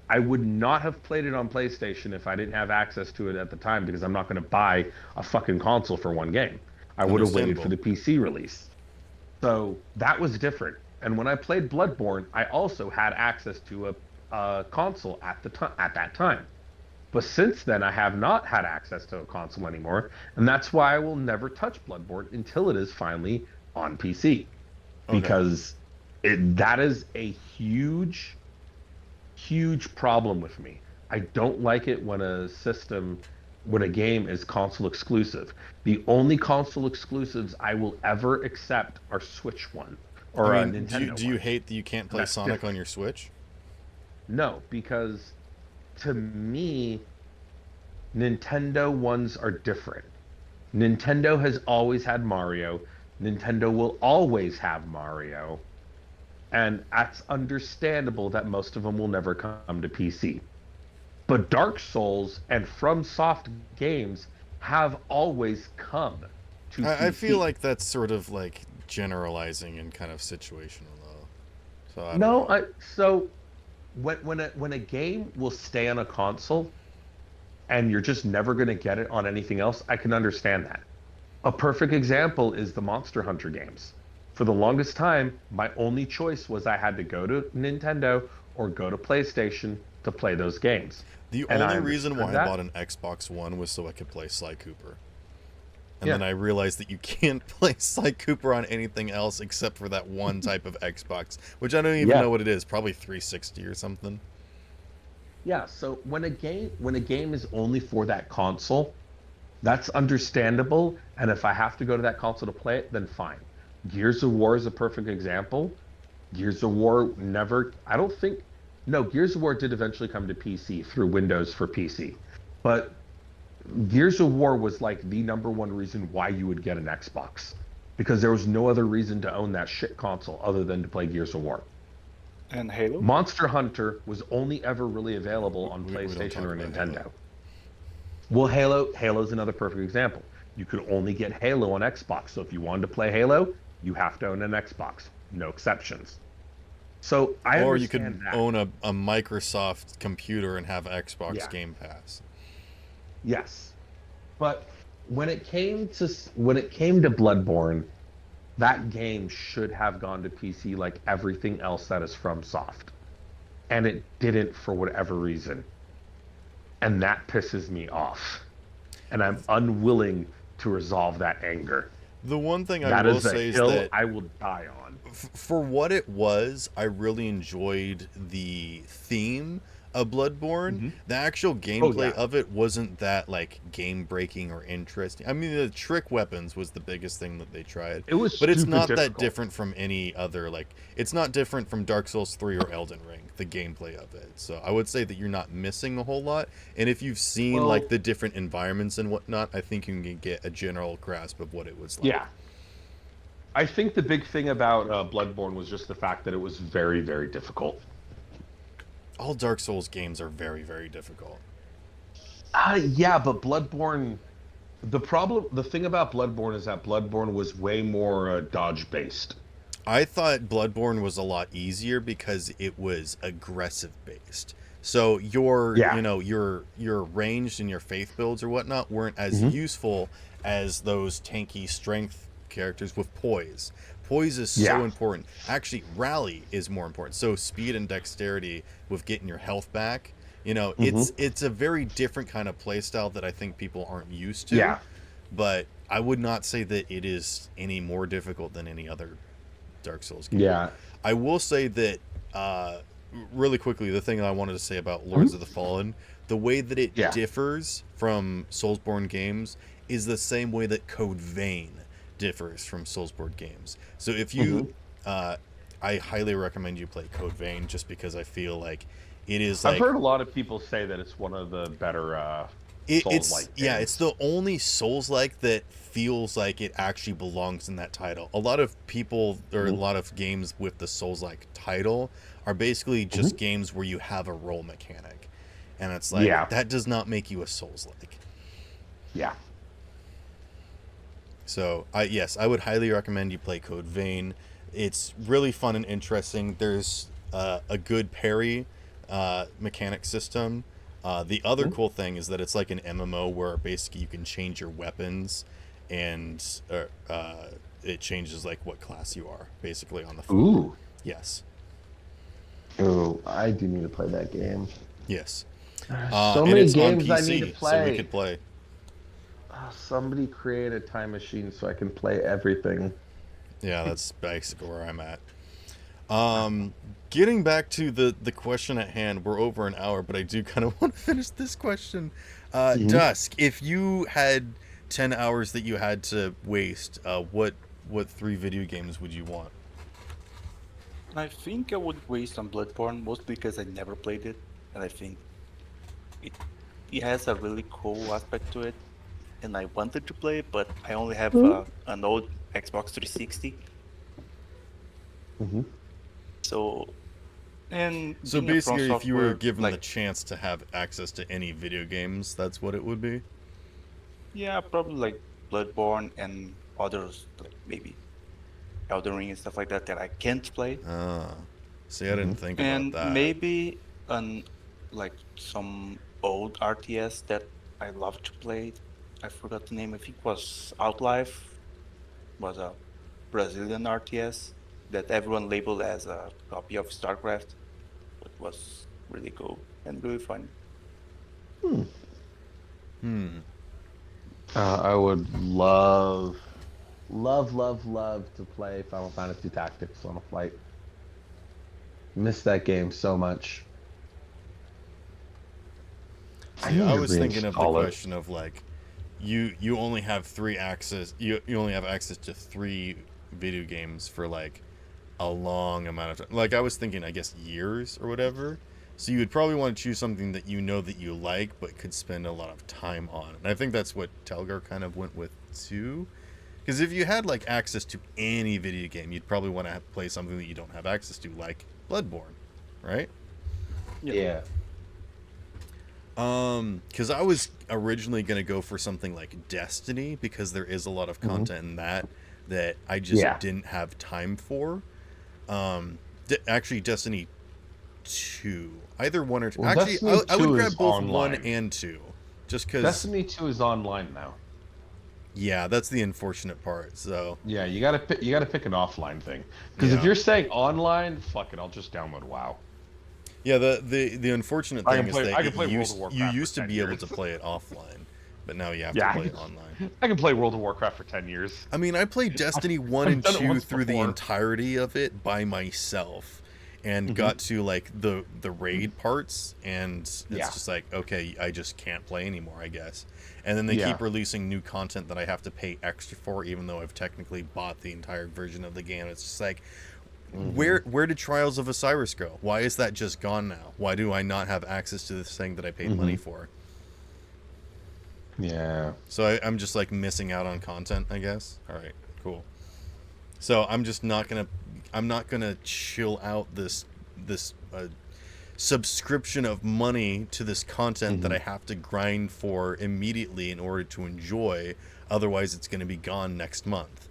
I would not have played it on PlayStation if I didn't have access to it at the time because I'm not going to buy a fucking console for one game. I would have waited for Understandable. the PC release. So that was different. And when I played Bloodborne, I also had access to a console at the time at that time. But since then, I have not had access to a console anymore, and that's why I will never touch Bloodborne until it is finally on PC. Okay. Because that is a huge, huge problem with me. I don't like it when a game is console exclusive. The only console exclusives I will ever accept are Switch one I or mean, Nintendo do you ones. hate that you can't And play that's Sonic on different. your Switch? No, because to me, Nintendo ones are different. Nintendo has always had Mario. Nintendo will always have Mario. And that's understandable that most of them will never come to PC. But Dark Souls and FromSoft games have always come to I feel PC. like that's sort of like generalizing and kind of situational though. So I don't No, know. so when a game will stay on a console and you're just never going to get it on anything else, I can understand that. A perfect example is the Monster Hunter games. For the longest time, my only choice was I had to go to Nintendo or go to PlayStation to play those games. The And I only reason understood why I bought that. an Xbox One was so I could play Sly Cooper. And Yeah. then I realized that you can't play Sly Cooper on anything else except for that one type of Xbox, which I don't even Yeah. know what it is. Probably 360 or something. Yeah, so when a game is only for that console, that's understandable. And if I have to go to that console to play it, then fine. Gears of War is a perfect example. Gears of War never, I don't think, no, Gears of War did eventually come to PC through Windows for PC. But Gears of War was like the number one reason why you would get an Xbox because there was no other reason to own that shit console other than to play Gears of War. And Halo? Monster Hunter was only ever really available on We don't PlayStation talk or about Halo. Nintendo. Well, Halo's another perfect example. You could only get Halo on Xbox. So if you wanted to play Halo, you have to own an Xbox. No exceptions. So I Or you could understand that. own a Microsoft computer and have Xbox Yeah. Game Pass. Yes. But when it came to Bloodborne, that game should have gone to PC like everything else that is from Soft. And it didn't for whatever reason. And that pisses me off. And I'm unwilling to resolve that anger. The one thing I That will is a say is hill that I will die on. for what it was, I really enjoyed the theme of Bloodborne. Mhm. The actual Oh gameplay yeah. of it wasn't that like game breaking or interesting. I mean, the trick weapons was the biggest thing that they tried, It was but it's stupid not that difficult. different from any other like. It's not different from Dark Souls 3 or Elden Ring. The gameplay of it. So I would say that you're not missing a whole lot. And if you've seen Well, like the different environments and whatnot, I think you can get a general grasp of what it was like. yeah. I think the big thing about Bloodborne was just the fact that it was very, very difficult. All Dark Souls games are very, very difficult. Yeah, but Bloodborne The thing about Bloodborne is that Bloodborne was way more dodge based. I thought Bloodborne was a lot easier because it was aggressive based. So your, Yeah. your ranged and your faith builds or whatnot weren't as Hmm. useful as those tanky strength characters with poise. Poise is so Yeah. important. Actually, rally is more important. So speed and dexterity with getting your health back. Hmm. It's a very different kind of playstyle that I think people aren't used to. Yeah. But I would not say that it is any more difficult than any other Dark Souls game. Yeah. I will say that uh, really quickly, the thing I wanted to say about Lords Mhm. of the Fallen, the way that it Yeah. differs from Soulsborne games is the same way that Code Vein differs from Soulsborne games. So if you, Hmm. uh, I highly recommend you play Code Vein just because I feel like it is I've like heard a lot of people say that it's one of the better it's Souls-like yeah, it's games. the only Souls like that feels like it actually belongs in that title. A lot of people or a Hmm. lot of games with the Souls like title are basically Hmm. just games where you have a roll mechanic. And it's like Yeah. that does not make you a Souls like. Yeah. So I would highly recommend you play Code Vein. It's really fun and interesting. There's a good parry mechanic system. The other Mhm. cool thing is that it's like an MMO where basically you can change your weapons, and it changes like what class you are basically on the fly. Ooh. Yes, Ooh, I do need to play that game. yes, So and many it's on games I need to PC, so we play. could play. Somebody create a time machine so I can play everything. Yeah, that's basically where I'm at. Getting back to the question at hand, we're over an hour, but I do kind of want to finish this question. Mhm. Dusk, if you had 10 hours that you had to waste, what three video games would you want? I think I would waste on Bloodborne, mostly because I never played it, and I think it it has a really cool aspect to it, and I wanted to play it, but I only have an old Xbox 360, Mhm. so and So being a From basically, if you were Software, given the like chance to have access to any video games, that's what it would be? yeah, probably like Bloodborne and others like maybe Elden Ring and stuff like that that I can't play, Ah, see, I didn't Mhm. think about and that. maybe an like some old RTS that I love to play. I forgot the name. I think it was Outlife. Was a Brazilian RTS that everyone labeled as a copy of StarCraft, but was really cool and really fun. Hmm. Hmm. I would love to play Final Fantasy Tactics on a flight. Miss that game so much. I See, need I to was thinking of the reinstall it. question of like, you only have you only have access to three video games for like a long amount of time. Like I was thinking, I guess years or whatever. So you would probably want to choose something that you know that you like, but could spend a lot of time on. And I think that's what Telgar kind of went with too. Because if you had like access to any video game, you'd probably want to play something that you don't have access to, like Bloodborne, right? Yeah. Yeah. Because I was originally gonna go for something like Destiny because there is a lot of Hmm. content in that I just Yeah. didn't have time for. Actually, Destiny 2, either one or two. Well, Actually, Destiny I would 2 is grab both one online. and two, just because. Destiny 2 is online now. Yeah, that's the unfortunate part. So Yeah, you gotta pick an offline thing. Because if yeah, you're saying online, fuck it, I'll just download WoW. yeah. The unfortunate thing is that I can play World of you Warcraft for used to 10 be able years. to play it offline, but now you have to Yeah, play it online. I can play World of Warcraft for 10 years. I mean, I played Destiny 1 I've and done it 2 once through the before. entirety of it by myself and Hmm. got to like the raid parts, and it's Yeah. just like, okay, I just can't play anymore, I guess. And then they Yeah. keep releasing new content that I have to pay extra for even though I've technically bought the entire version of the game. It's just like, Hmm. where did Trials of Osiris go? Why is that just gone now? Why do I not have access to this thing that I paid money Hmm. for? Yeah. So I'm just like missing out on content, I guess. All right, cool. So I'm just not gonna, I'm not gonna chill out this subscription of money to this content that I have to grind for immediately in order to enjoy. Otherwise, it's going to be gone next month.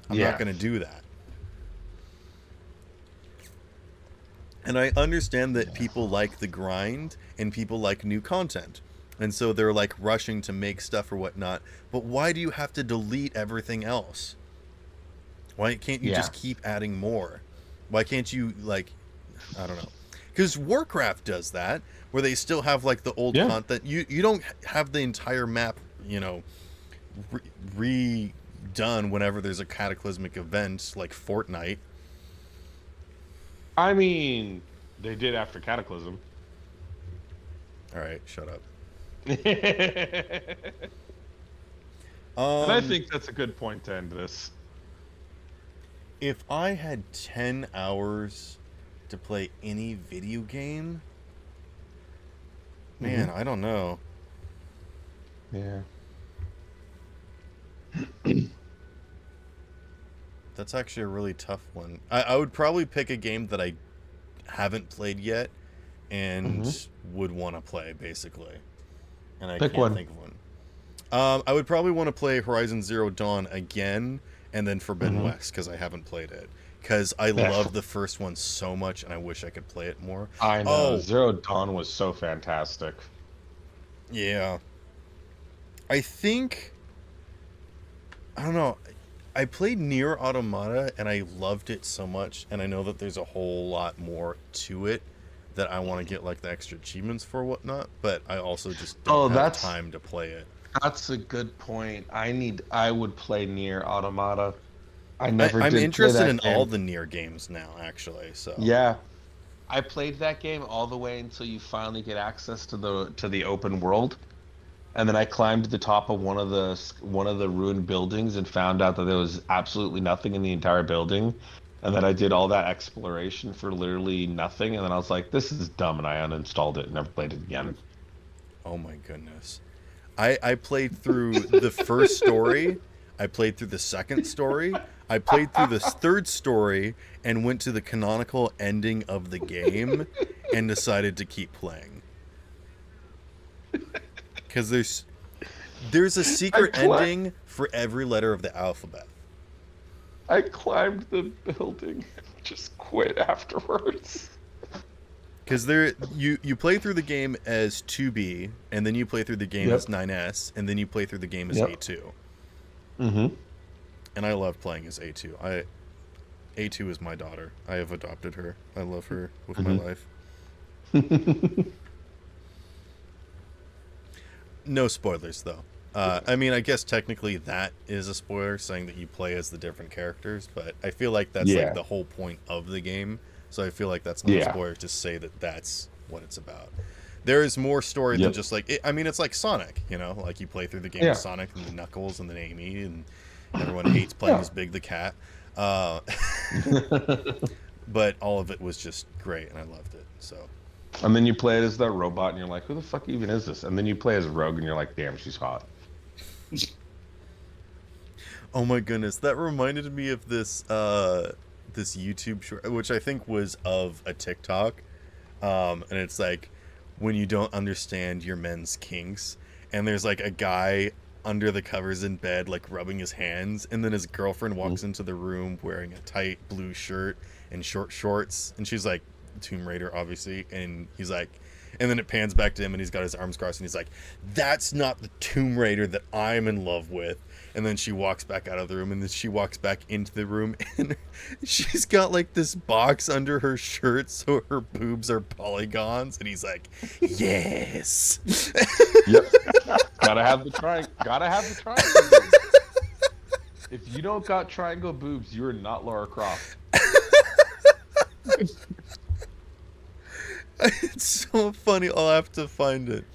I'm not going to do that. And I understand that people like the grind and people like new content. And so they're like rushing to make stuff or whatnot. But why do you have to delete everything else? Why can't you just keep adding more? Why can't you, like, I don't know. Because Warcraft does that, where they still have like the old content. You don't have the entire map, you know, redone whenever there's a cataclysmic event like Fortnite. I mean, they did after Cataclysm. All right, shut up. And I think that's a good point to end this. If I had 10 hours to play any video game, man, I don't know. Yeah. That's actually a really tough one. I would probably pick a game that I haven't played yet and would want to play, basically. And I can't think of one. I would probably want to play Horizon Zero Dawn again and then Forbidden West, because I haven't played it. Because I love the first one so much and I wish I could play it more. I know. Zero Dawn was so fantastic. Yeah. I think... I don't know. I played Nier Automata and I loved it so much, and I know that there's a whole lot more to it that I want to get like the extra achievements for whatnot, but I also just don't have time to play it. That's a good point. I would play Nier Automata. I'm interested in all the Nier games now, actually. So yeah, I played that game all the way until you finally get access to the open world. And then I climbed to the top of one of the ruined buildings and found out that there was absolutely nothing in the entire building. And then I did all that exploration for literally nothing. And then I was like, this is dumb. And I uninstalled it and never played it again. Oh my goodness. I played through the first story. I played through the second story. I played through the third story and went to the canonical ending of the game and decided to keep playing. Because there's a secret ending for every letter of the alphabet. I climbed the building and just quit afterwards. Because you play through the game as 2B, and then you play through the game as 9S, and then you play through the game as A2. And I love playing as A2. A2 is my daughter. I have adopted her. I love her with my life. No spoilers, though. I mean, I guess technically that is a spoiler, saying that you play as the different characters, but I feel like that's like the whole point of the game, so I feel like that's not a spoiler to say that that's what it's about. There is more story than just like... I mean, it's like Sonic, you know? Like, you play through the game with Sonic and Knuckles and then Amy, and everyone hates playing as Big the Cat. But all of it was just great, and I loved it, so... And then you play it as that robot, and you're like, who the fuck even is this? And then you play as Rogue, and you're like, damn, she's hot. Oh my goodness, that reminded me of this this YouTube short, which I think was of a TikTok, and it's like, when you don't understand your men's kinks, and there's like a guy under the covers in bed, like rubbing his hands, and then his girlfriend walks into the room wearing a tight blue shirt and short shorts, and she's like, Tomb Raider, obviously, and he's like, and then it pans back to him and he's got his arms crossed and he's like, that's not the Tomb Raider that I'm in love with. And then she walks back out of the room, and then she walks back into the room, and she's got like this box under her shirt so her boobs are polygons, and he's like, yes. Yep. Gotta have the triangle. If you don't got triangle boobs, you are not Lara Croft. It's so funny. I'll have to find it.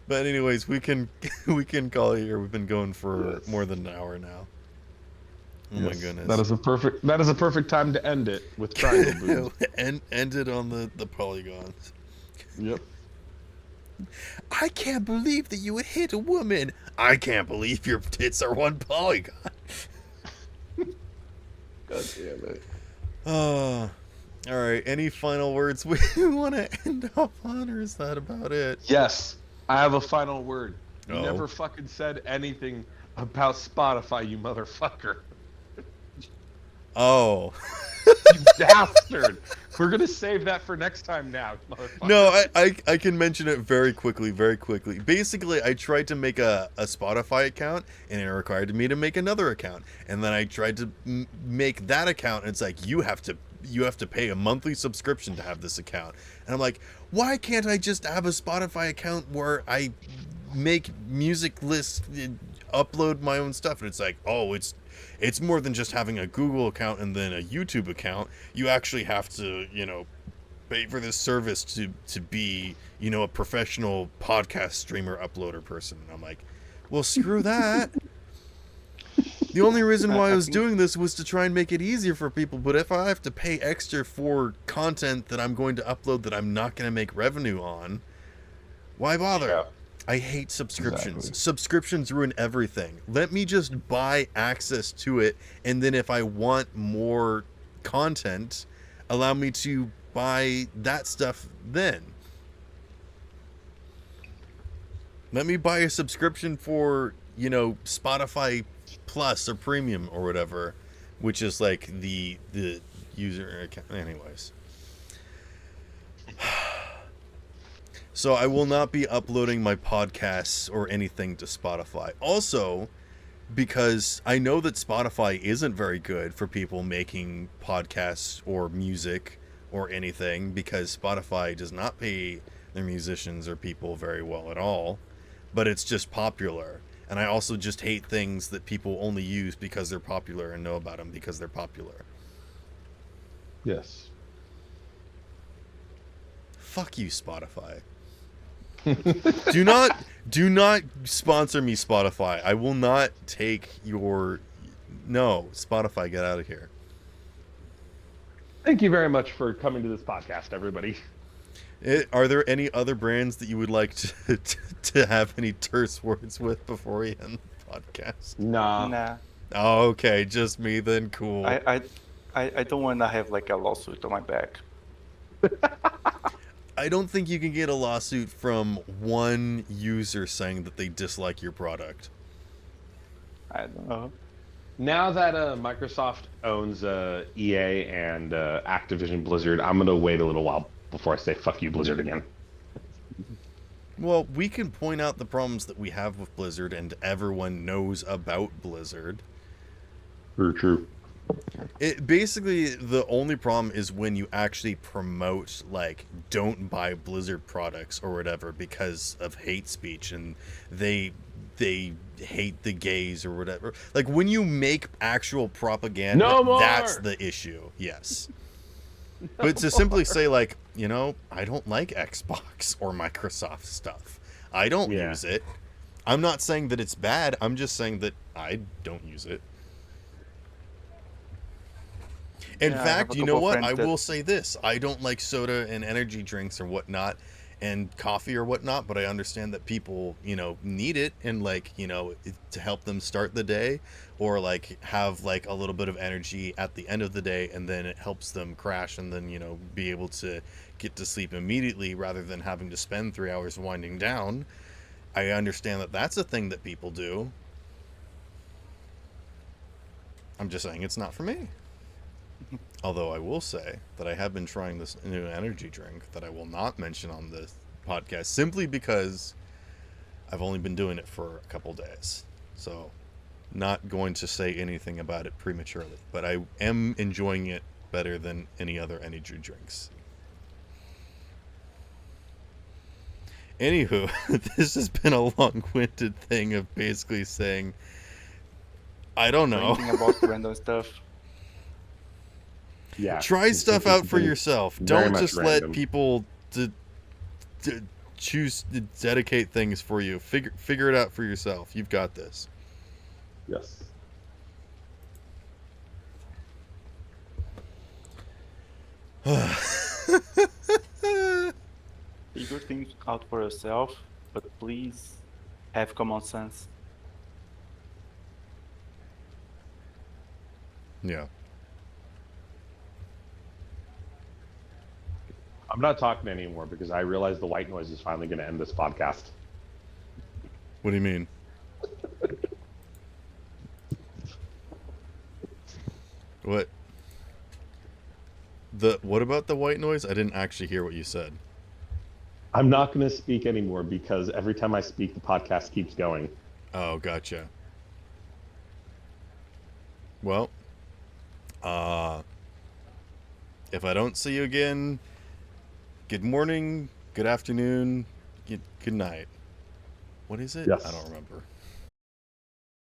But anyways, we can call it here. We've been going for more than an hour now. Oh my goodness. That is a perfect time to end it with triangle boobs. End it on the polygons. Yep. I can't believe that you would hit a woman. I can't believe your tits are one polygon. God damn it. All right. Any final words we want to end up on, or is that about it? Yes, I have a final word. You Oh. never fucking said anything about Spotify, you motherfucker. Oh. You bastard. We're gonna save that for next time now, motherfucker. No, I can mention it very quickly, very quickly. Basically, I tried to make a Spotify account, and it required me to make another account. And then I tried to make that account, and it's like, you have to pay a monthly subscription to have this account. And I'm like, why can't I just have a Spotify account where I make music lists, upload my own stuff? And it's like, oh, it's more than just having a Google account and then a YouTube account. You actually have to, pay for this service to be, a professional podcast streamer, uploader person. And I'm like, well, screw that. The only reason why I was doing this was to try and make it easier for people. But if I have to pay extra for content that I'm going to upload that I'm not going to make revenue on, why bother? Yeah. I hate subscriptions. Exactly. Subscriptions ruin everything. Let me just buy access to it, and then if I want more content, allow me to buy that stuff then. Let me buy a subscription for, Spotify Plus or Premium or whatever, which is like the user account. Anyways. So I will not be uploading my podcasts or anything to Spotify. Also, because I know that Spotify isn't very good for people making podcasts or music or anything, because Spotify does not pay their musicians or people very well at all, but it's just popular. And I also just hate things that people only use because they're popular and know about them because they're popular. Yes. Fuck you, Spotify. do not sponsor me, Spotify. I will not take your... No, Spotify, get out of here. Thank you very much for coming to this podcast, everybody. Are there any other brands that you would like to have any terse words with before we end the podcast? Nah. Oh, okay, just me then. Cool. I don't want to have like a lawsuit on my back. I don't think you can get a lawsuit from one user saying that they dislike your product. I don't know. Now that Microsoft owns EA and Activision Blizzard, I'm gonna wait a little while before I say fuck you, Blizzard, again. Well, we can point out the problems that we have with Blizzard, and everyone knows about Blizzard. Very true. It basically, the only problem is when you actually promote, like, don't buy Blizzard products or whatever because of hate speech, and they hate the gays or whatever. Like, when you make actual propaganda, No more! That's the issue. Yes. But to simply say, like, I don't like Xbox or Microsoft stuff. I don't use it. I'm not saying that it's bad. I'm just saying that I don't use it. In fact, you know what? I will say this. I don't like soda and energy drinks or whatnot and coffee or whatnot, but I understand that people, need it and, like, to help them start the day or, like, have, like, a little bit of energy at the end of the day, and then it helps them crash and then, be able to get to sleep immediately rather than having to spend 3 hours winding down. I understand that that's a thing that people do. I'm just saying it's not for me. Although I will say that I have been trying this new energy drink that I will not mention on this podcast simply because I've only been doing it for a couple days. So, not going to say anything about it prematurely. But I am enjoying it better than any other energy drinks. Anywho, this has been a long-winded thing of basically saying, I don't know. Ranting about random stuff. Yeah. Try stuff out for yourself. Very Don't much just random. let people choose to dedicate things for you. Figure it out for yourself. You've got this. Yes. Figure things out for yourself, but please have common sense. Yeah. I'm not talking anymore because I realize the white noise is finally going to end this podcast. What do you mean? What? What about the white noise? I didn't actually hear what you said. I'm not going to speak anymore because every time I speak, the podcast keeps going. Oh, gotcha. Well, uh, if I don't see you again, good morning, good afternoon, good night. What is it? I Yes. don't remember.